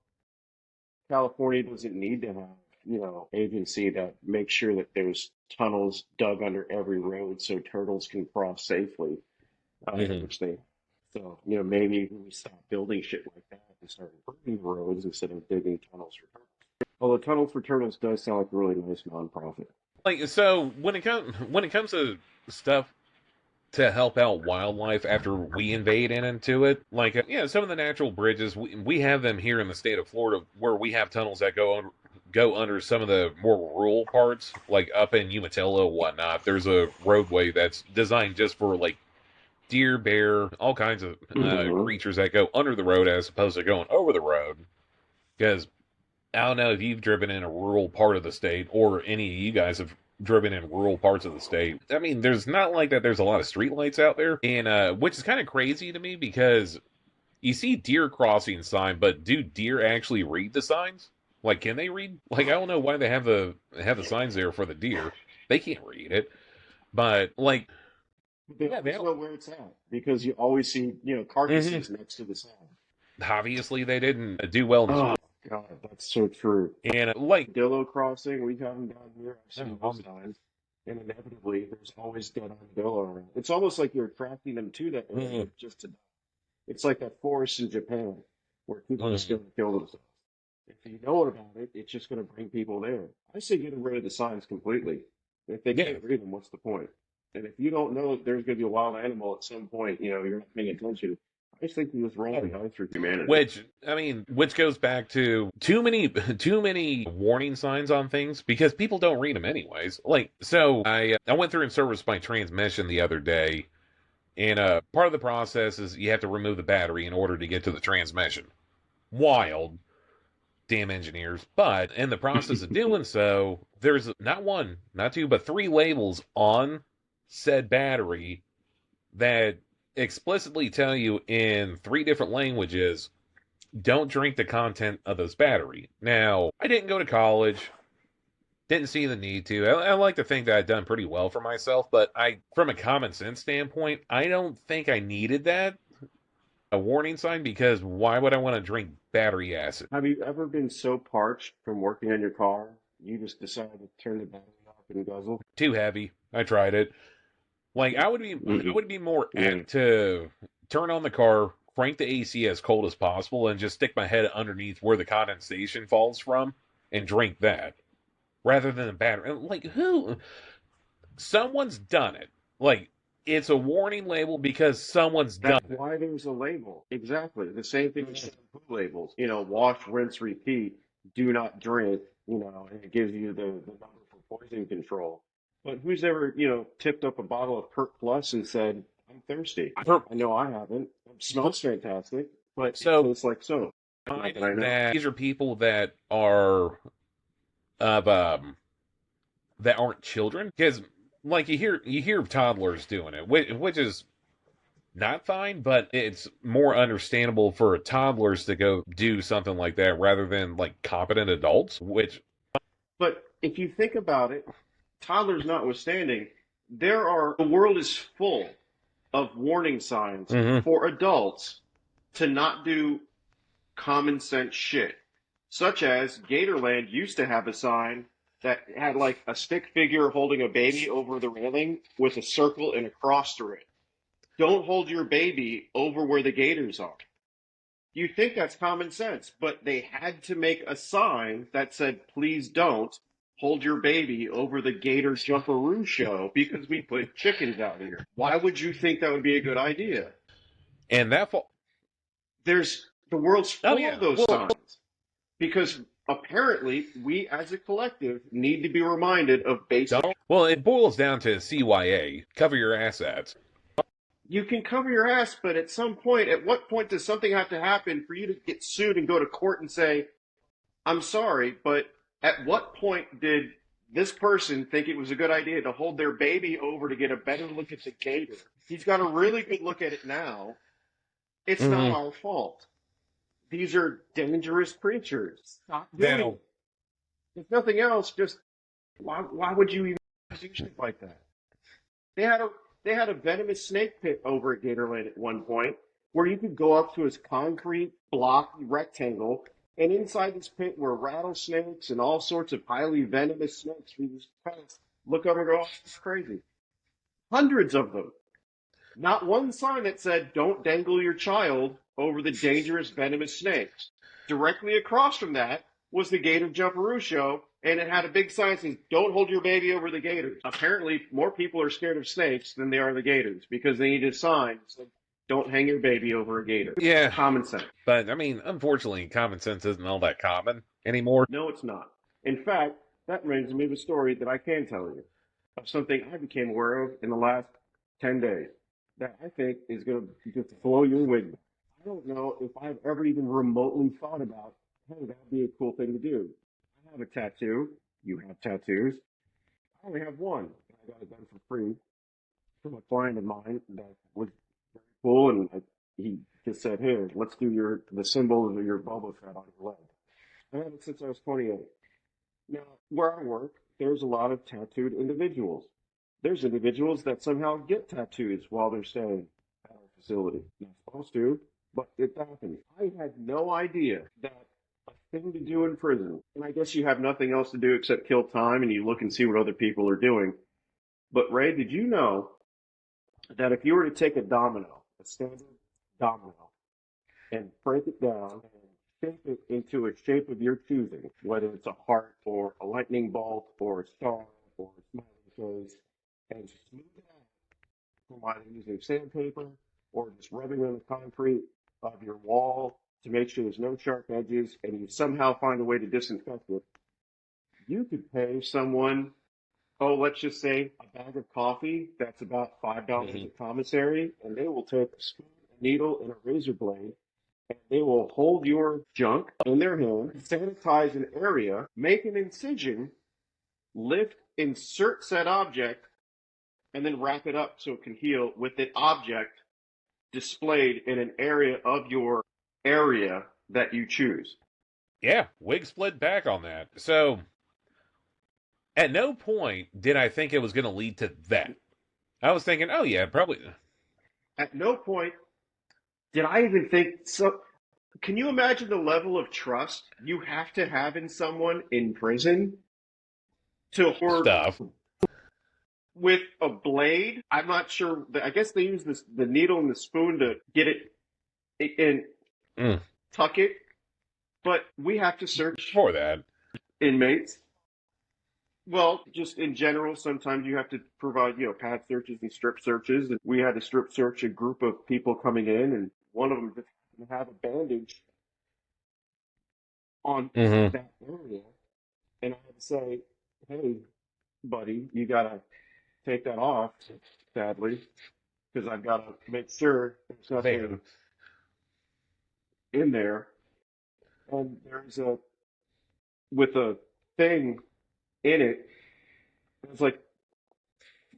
need to have, agency that makes sure that there's tunnels dug under every road so turtles can cross safely. Which they, so, maybe we stop building shit like that and start improving roads instead of digging tunnels for turtles. Although Tunnels for Turtles does sound like a really nice nonprofit. Like so, when it comes to stuff to help out wildlife after we invade into it. Like, some of the natural bridges, we have them here in the state of Florida where we have tunnels that go under some of the more rural parts, like up in Umatilla and whatnot. There's a roadway that's designed just for, like, deer, bear, all kinds of creatures that go under the road as opposed to going over the road. Because I don't know if you've driven in a rural part of the state or any of you guys have driven in rural parts of the state. I mean, there's not like that. There's a lot of streetlights out there, and which is kind of crazy to me because you see deer crossing sign, but do deer actually read the signs? Like, can they read? Like, I don't know why they have the signs there for the deer. They can't read it, but like But they Yeah, they always don't. know where it's at because you always see, Hmm. carcasses next to the sign. Obviously, they didn't do well in Oh school. God, that's so true. And like, Dillo crossing, we have them down here. I've seen those um, signs, and inevitably, there's always dead on Dillo around. It's almost like you're attracting them to that area mm, just to. It's like that forest in Japan where people just mm, go to kill themselves. If you know about it, it's just going to bring people there. I say get rid of the signs completely. If they yeah, can't read them, what's the point? And if you don't know that there's going to be a wild animal at some point, you're not paying attention. I just think you just roll the eyes through humanity. which I mean, which goes back to too many, too many warning signs on things because people don't read them anyways. Like, so I went through and serviced my transmission the other day, and part of the process is you have to remove the battery in order to get to the transmission. Wild, damn engineers. But in the process of doing so, there's not one, not two, but three labels on said battery that explicitly tell you in three different languages don't drink the content of this battery. Now, I didn't go to college, didn't see the need to. I like to think that I've done pretty well for myself, but from a common sense standpoint, I don't think I needed that a warning sign because why would I want to drink battery acid? Have you ever been so parched from working on your car, you just decided to turn the battery off and guzzle? Too heavy. I tried it. Like I Mm-mm. would be more Yeah. apt to turn on the car, crank the AC as cold as possible, and just stick my head underneath where the condensation falls from and drink that rather than a battery. Like who? Someone's done it. Like it's a warning label because someone's done That's it. why there's a label. Exactly. The same thing with Mhm. shampoo labels. Wash, rinse, repeat. Do not drink. And it gives you the number for poison control. But who's ever, tipped up a bottle of Kurt Plus and said, I'm thirsty? For, I know I haven't. It smells fantastic, but it so tastes like soap. Not that I finding know. that these are people that are of that aren't children because like you hear of toddlers doing it, which is not fine, but it's more understandable for toddlers to go do something like that rather than like competent adults. Which, But if you think about it, toddlers notwithstanding, the world is full of warning signs mhm. for adults to not do common sense shit. Such as Gatorland used to have a sign that had like a stick figure holding a baby over the railing with a circle and a cross through it. Don't hold your baby over where the gators are. You think that's common sense, but they had to make a sign that said, please don't hold your baby over the Gator Jumperoo show because we put chickens out here. Why would you think that would be a good idea? And that fall. The world's Oh full of yeah, those well, signs because apparently we as a collective need to be reminded of basic. don't. Well, it boils down to CYA. Cover your assets. You can cover your ass, but at what point does something have to happen for you to get sued and go to court and say, I'm sorry, but at what point did this person think it was a good idea to hold their baby over to get a better look at the gator? He's got a really good look at it now. It's not Mm-hmm. our fault. These are dangerous creatures. Stop doing Now, it. If nothing else, just why would you even do shit like that? They had a they had a venomous snake pit over at Gatorland at one point where you could go up to his concrete block rectangle, and inside this pit were rattlesnakes and all sorts of highly venomous snakes. We just kind of look over and go, oh, this is crazy. Hundreds of them. Not one sign that said, don't dangle your child over the dangerous venomous snakes. Directly across from that was the Gator Jumperoo show, and it had a big sign saying, don't hold your baby over the gators. Apparently, more people are scared of snakes than they are the gators because they need a sign that said, don't hang your baby over a gator. yeah, Common sense. but I mean, unfortunately, common sense isn't all that common anymore. No, it's not. In fact, that reminds me of a story that I can tell you of something I became aware of in the last 10 days that I think is going to just blow your wig. I don't know if I've ever even remotely thought about, hey, that'd be a cool thing to do. I have a tattoo. You have tattoos. I only have one. I got it done for free from a client of mine that was very cool, and he just said, "Here, let's do the symbol of your Boba Fett on your leg." I had it since I was 28. Now, where I work, there's a lot of tattooed individuals. There's individuals that somehow get tattoos while they're staying at our facility. Not supposed to, but it happens. I had no idea that a thing to do in prison, and I guess you have nothing else to do except kill time and you look and see what other people are doing. But Ray, did you know that if you were to take a domino, a standard domino, and break it down and shape it into a shape of your choosing, whether it's a heart or a lightning bolt or a star or a smiley face, and smooth it out from either using sandpaper or just rubbing on the concrete of your wall to make sure there's no sharp edges, and you somehow find a way to disinfect it, you could pay someone, oh, let's just say a bag of coffee that's about $5 Mhm. at commissary, and they will take a spoon, a needle, and a razor blade, and they will hold your junk in their hand, sanitize an area, make an incision, lift, insert said object, and then wrap it up so it can heal with the object displayed in an area of your area that you choose. Yeah, wig split back on that. So at no point did I think it was going to lead to that. I was thinking, oh yeah, probably. At no point did I even think so. Can you imagine the level of trust you have to have in someone in prison to hoard Stuff. with a blade? I'm not sure. I guess they use the needle and the spoon to get it and Mm. tuck it. But we have to search For that. inmates. Well, just in general, sometimes you have to provide, pad searches and strip searches. And we had to strip search a group of people coming in, and one of them just happened to have a bandage on Mm-hmm. that area. And I had to say, hey, buddy, you got to take that off, sadly, because I've got to make sure there's nothing Man. in there. And there's with a thing in it. It's like,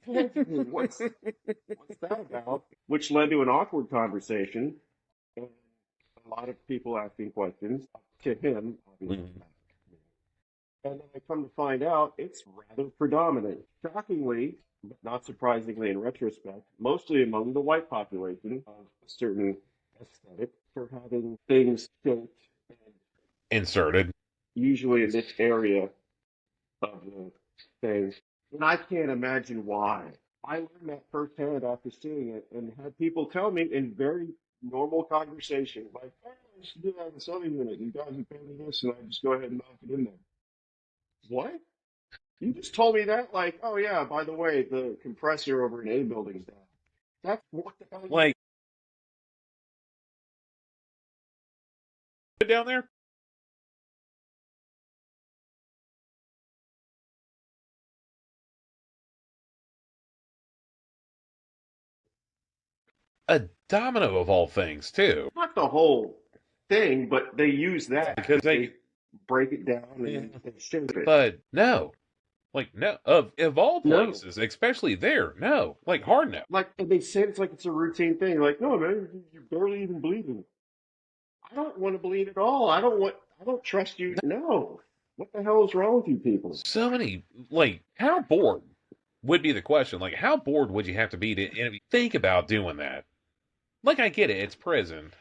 what's that about? Which led to an awkward conversation and a lot of people asking questions to him, obviously. Mhm. And then I come to find out it's rather predominant. Shockingly, but not surprisingly in retrospect, mostly among the white population of a certain aesthetic for having things shaped and Inserted. usually in this area of the thing. And I can't imagine why. I learned that firsthand after seeing it and had people tell me in very normal conversation, like, oh, I used to do that in the Southern unit. You guys would pay me this, and I just go ahead and knock it in there. What? You just told me that? Like, oh, yeah, by the way, the compressor over in A building's down. That's what the hell you Like, down there? A domino of all things, too. not the whole thing, but they use that. Because They break it down and yeah. they shape it. But no. Like, no. Of all No. places, especially there, no. Like, hard no. Like, and they say it's like it's a routine thing. Like, no, man, you're barely even bleeding. I don't want to bleed at all. I don't trust you. No. What the hell is wrong with you people? So many, like, how bored would be the question. Like, how bored would you have to be to even think about doing that? Like, I get it, it's prison.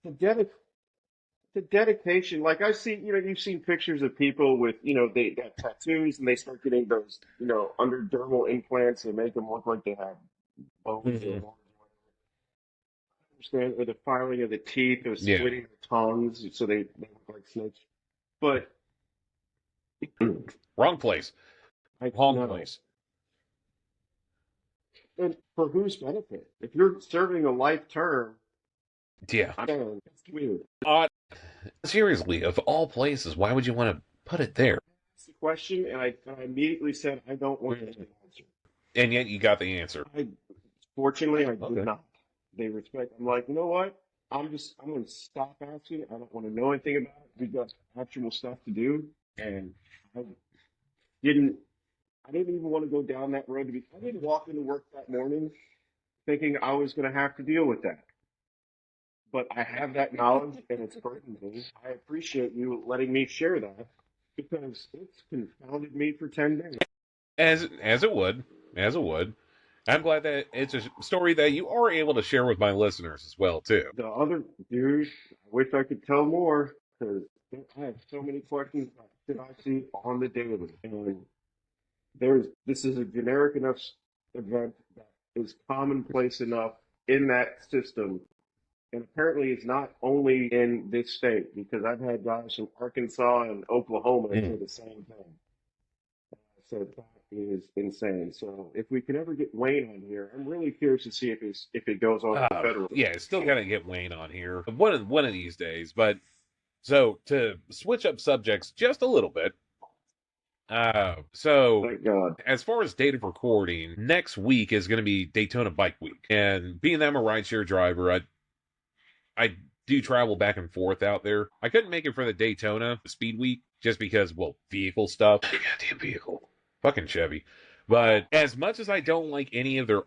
The dedic the dedication, like I see, you've seen pictures of people with, they got tattoos and they start getting those, underdermal implants that make them look like they have bones or Hmm. horns or whatever. Understand, or the filing of the teeth or Yeah. splitting the tongues so they look like snakes. But Wrong place. I Wrong no. place. And for whose benefit? If you're serving a life term, Yeah. it's weird. Seriously, of all places, why would you want to put it there? That's the question, and I immediately said I don't want to Mhm. answer. And yet you got the answer. Fortunately, I did Okay. not. They respect. I'm like, you know what? I'm going to stop asking. I don't want to know anything about it. We've got actual stuff to do, and I didn't. I didn't even want to go down that road. I didn't walk into work that morning thinking I was going to have to deal with that. But I have that knowledge, and it's burdened me. I appreciate you letting me share that because it's confounded me for 10 days. As it would. as it would. I'm glad that it's a story that you are able to share with my listeners as well too. The other dude, I wish I could tell more because I have so many questions that I see on the daily, and this is a generic enough event that is commonplace enough in that system, and apparently it's not only in this state because I've had guys from Arkansas and Oklahoma say Mm. the same thing. So that is insane. So if we can ever get Wayne on here, I'm really curious to see if it goes on the federal. Yeah, still gotta get Wayne on here one of these days. But so to switch up subjects just a little bit. So Thank God. as far as date of recording, next week is going to be Daytona Bike Week, and being that I'm a rideshare driver, I do travel back and forth out there. I couldn't make it for the Daytona Speed Week just because, well, vehicle stuff. Goddamn vehicle, fucking Chevy. But as much as I don't like any of their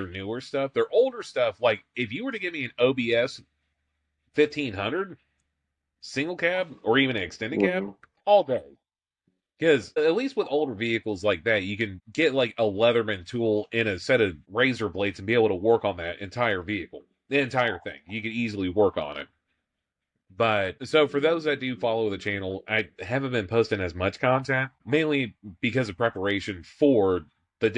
newer stuff, their older stuff, like if you were to give me an OBS 1500 single cab or even an extended cab, Mhm. all day. Because at least with older vehicles like that, you can get like a Leatherman tool in a set of razor blades and be able to work on that entire vehicle, the entire thing. You can easily work on it. But so for those that do follow the channel, I haven't been posting as much content, mainly because of preparation for the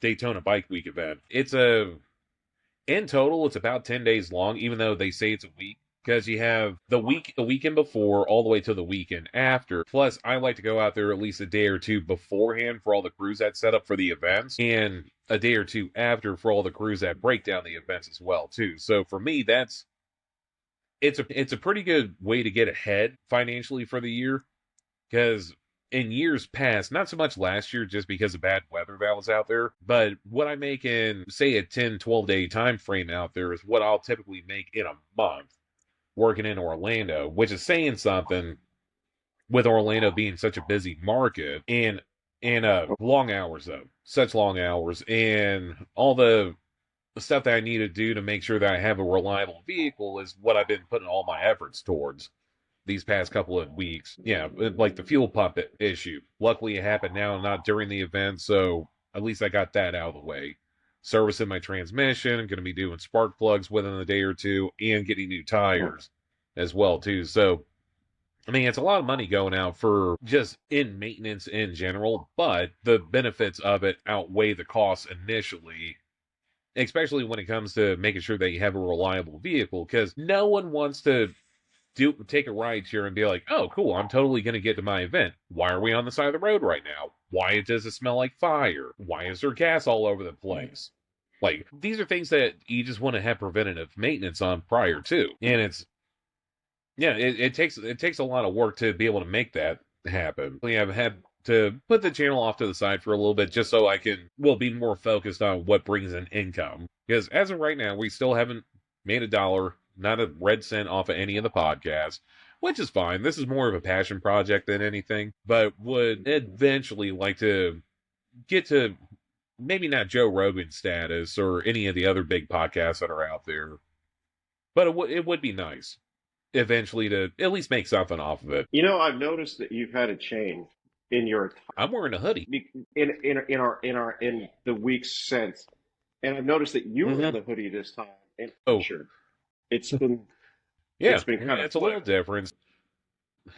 Daytona Bike Week event. In total, it's about 10 days long, even though they say it's a week. Because you have the weekend before, all the way to the weekend after. Plus, I like to go out there at least a day or two beforehand for all the crews that set up for the events, and a day or two after for all the crews that break down the events as well too. So for me, it's a pretty good way to get ahead financially for the year. Because in years past, not so much last year just because of bad weather that was out there, but what I make in, say, a 10, 12-day time frame out there is what I'll typically make in a month working in Orlando, which is saying something with Orlando being such a busy market and long hours though. Such long hours and all the stuff that I need to do to make sure that I have a reliable vehicle is what I've been putting all my efforts towards these past couple of weeks. Yeah, like the fuel pump issue. Luckily, it happened now, not during the event, so at least I got that out of the way. Servicing my transmission, going to be doing spark plugs within a day or two, and getting new tires as well too. So, I mean, it's a lot of money going out for just in maintenance in general, but the benefits of it outweigh the costs initially, especially when it comes to making sure that you have a reliable vehicle, because no one wants to take a ride here and be like, oh, cool, I'm totally going to get to my event. Why are we on the side of the road right now? Why does it smell like fire? Why is there gas all over the place? Like, these are things that you just want to have preventative maintenance on prior to. And it takes a lot of work to be able to make that happen. I've had to put the channel off to the side for a little bit just so I can, well, be more focused on what brings in income. Because as of right now, we still haven't made a dollar, not a red cent off of any of the podcasts, which is fine. This is more of a passion project than anything, but would eventually like to get to maybe not Joe Rogan status or any of the other big podcasts that are out there, but it would be nice eventually to at least make something off of it. You know, I've noticed that you've had a change in your I'm wearing a hoodie. in the weeks since, and I've noticed that you were in the hoodie this time and Oh, shirt. It's been yeah, it's been kind of it's a little flipped. different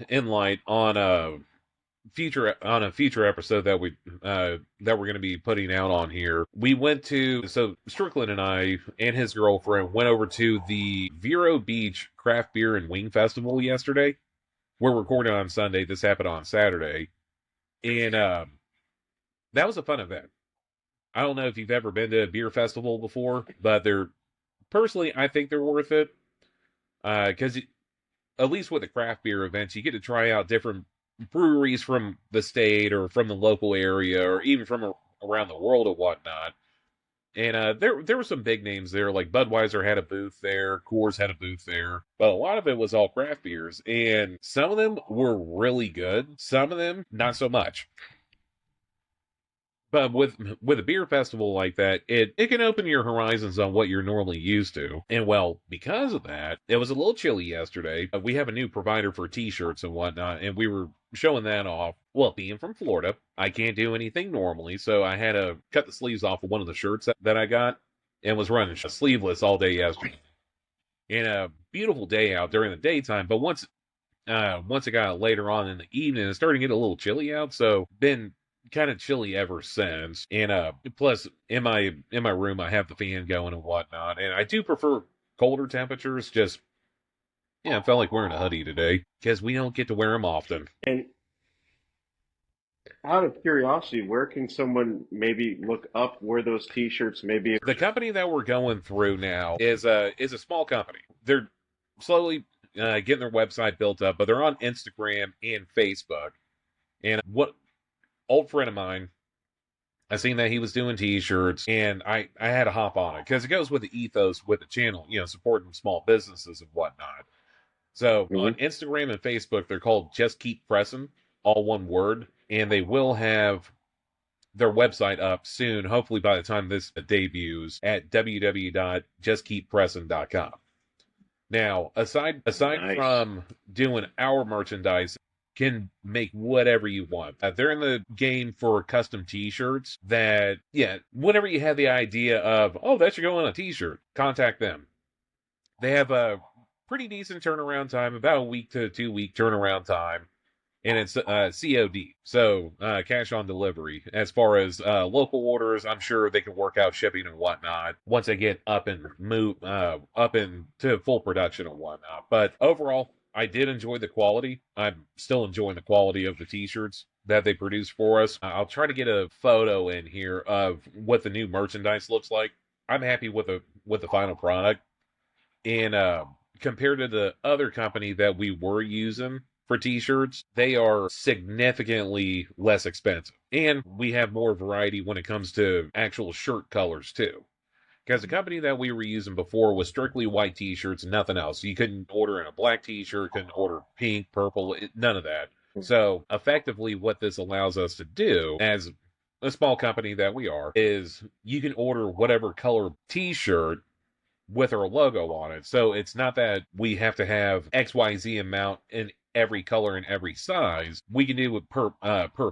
in light on a future episode that we're going to be putting out on here. We went to so Strickland and I and his girlfriend went over to the Vero Beach Craft Beer and Wing Festival yesterday. We're recording on Sunday. This happened on Saturday, and that was a fun event. I don't know if you've ever been to a beer festival before, but they're personally, I think they're worth it because at least with the craft beer events, you get to try out different breweries from the state or from the local area or even from around the world or whatnot. And there were some big names there, like Budweiser had a booth there, Coors had a booth there, but a lot of it was all craft beers, and some of them were really good, some of them not so much. But with a beer festival like that, it can open your horizons on what you're normally used to. And well, because of that, it was a little chilly yesterday. We have a new provider for t-shirts and whatnot, and we were showing that off. Well, being from Florida, I can't do anything normally, so I had to cut the sleeves off of one of the shirts that I got and was running sleeveless all day yesterday. And a beautiful day out during the daytime, but once it got later on in the evening, it started to get a little chilly out. So been kind of chilly ever since. And plus in my room, I have the fan going and whatnot. And I do prefer colder temperatures. Just I felt like wearing a hoodie today because we don't get to wear them often. And out of curiosity, where can someone maybe look up where those T-shirts maybe? The company that we're going through now is a small company. They're slowly getting their website built up, but they're on Instagram and Facebook. And what old friend of mine, I seen that he was doing t-shirts, and I had to hop on it because it goes with the ethos with the channel, supporting small businesses and whatnot. So on Mhm. Instagram and Facebook, they're called Just Keep Pressing, all one word, and they will have their website up soon, hopefully by the time this debuts at www.justkeeppressing.com. Now, aside Nice. from doing our merchandise, can make whatever you want. They're in the game for custom T-shirts. That whenever you have the idea of, oh, that should go on a T-shirt, contact them. They have a pretty decent turnaround time, about a week to 2 week turnaround time, and it's COD, so cash on delivery. As far as local orders, I'm sure they can work out shipping and whatnot once they get up into full production and whatnot. But overall, I did enjoy the quality. I'm still enjoying the quality of the t-shirts that they produce for us. I'll try to get a photo in here of what the new merchandise looks like. I'm happy with the final product, and compared to the other company that we were using for t-shirts, they are significantly less expensive. And we have more variety when it comes to actual shirt colors too. Because the company that we were using before was strictly white t-shirts and nothing else. You couldn't order in a black t-shirt, couldn't order pink, purple, none of that. So effectively what this allows us to do as a small company that we are is you can order whatever color t-shirt with our logo on it. So it's not that we have to have XYZ amount in every color and every size. We can do it per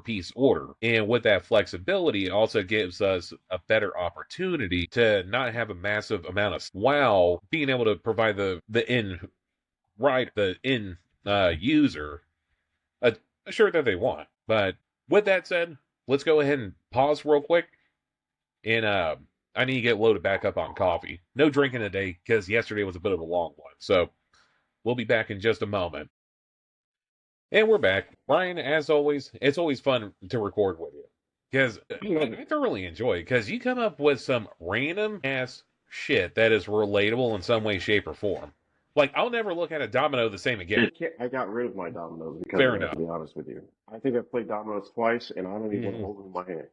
piece order. And with that flexibility, it also gives us a better opportunity to not have a massive amount of while being able to provide the in user a shirt that they want. But with that said, let's go ahead and pause real quick and I need to get loaded back up on coffee. No drinking today because yesterday was a bit of a long one. So we'll be back in just a moment. And we're back. Ryan, as always, it's always fun to record with you because I love I it. thoroughly enjoy it because you come up with some random ass shit that is relatable in some way, shape, or form. Like, I'll never look at a domino the same again. I got rid of my dominoes because of Fair that, to enough. be honest with you. I think I've played dominoes twice, and I don't even want to Mhm. hold them in my hand.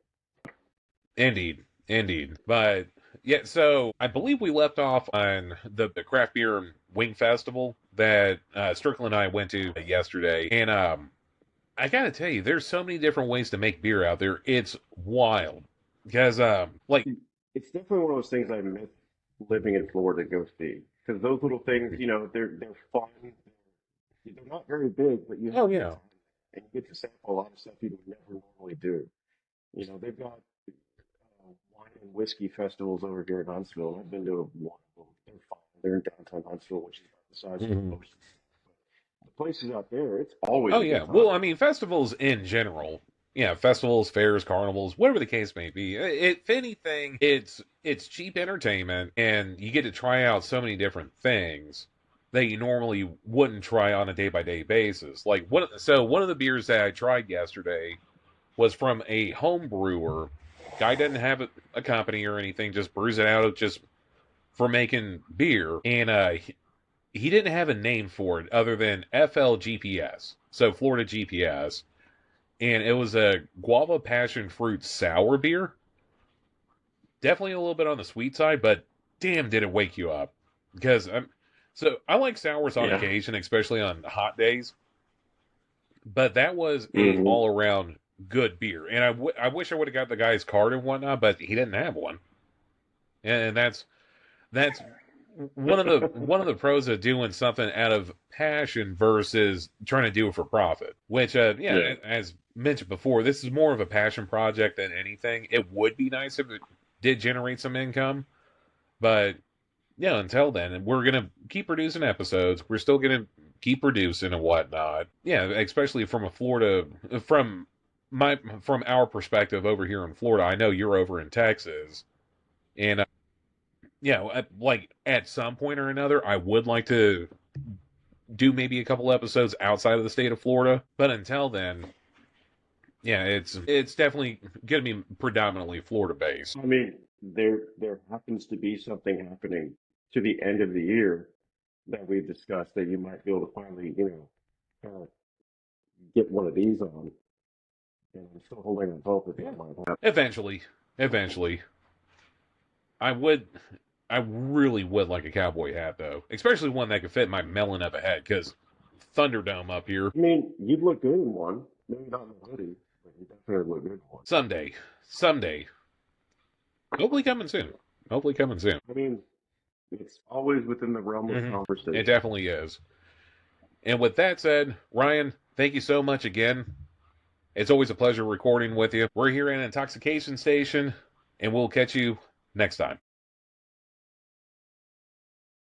Indeed, indeed. But yeah, so I believe we left off on the craft beer and wing festival that Strickland and I went to yesterday, and I gotta tell you, there's so many different ways to make beer out there. It's wild because like It's definitely one of those things I miss living in Florida to go see. Because those little things, they're fun. They're not very big, but you have oh a good yeah, time. And you get to sample a lot of stuff you would never normally do. They've got wine and whiskey festivals over here in Huntsville. I've been to one of them. They're fun. They're in downtown Huntsville, which is about the size of the hmm ocean. The places out there, it's always oh a yeah. good Well, time. I mean, festivals in general. Yeah, festivals, fairs, carnivals, whatever the case may be. If anything, it's cheap entertainment, and you get to try out so many different things that you normally wouldn't try on a day by day basis. Like one of the beers that I tried yesterday was from a home brewer. Guy doesn't have a company or anything, just brews it out of just for making beer, and he didn't have a name for it other than FLGPS, so Florida GPS, and it was a guava passion fruit sour beer. Definitely a little bit on the sweet side, but damn, did it wake you up? Because I like sours on Yeah. occasion, especially on hot days. But that was a Hmm. all around good beer. And I wish I would have got the guy's card and whatnot, but he didn't have one. And that's one of the pros of doing something out of passion versus trying to do it for profit. Which, Yeah. as mentioned before, this is more of a passion project than anything. It would be nice if it did generate some income, but yeah, until then, we're gonna keep producing episodes. We're still gonna keep producing and whatnot. Yeah, especially from a Florida, from our perspective over here in Florida. I know you're over in Texas, and like at some point or another, I would like to do maybe a couple episodes outside of the state of Florida. But until then, yeah, it's definitely gonna be predominantly Florida based. I mean, there happens to be something happening to the end of the year that we've discussed that you might be able to finally, kind of get one of these on. And I'm still holding on hope that that might happen. Eventually, I would. I really would like a cowboy hat though, especially one that could fit my melon of a head. Because Thunderdome up here I mean, you'd look good in one. Maybe not in the hoodie, but you definitely look good in one. someday, hopefully coming soon. Hopefully coming soon. I mean, it's always within the realm of Mm-hmm. It conversation. definitely is. And with that said, Ryan, thank you so much again. It's always a pleasure recording with you. We're here in Intoxication Station, and we'll catch you next time.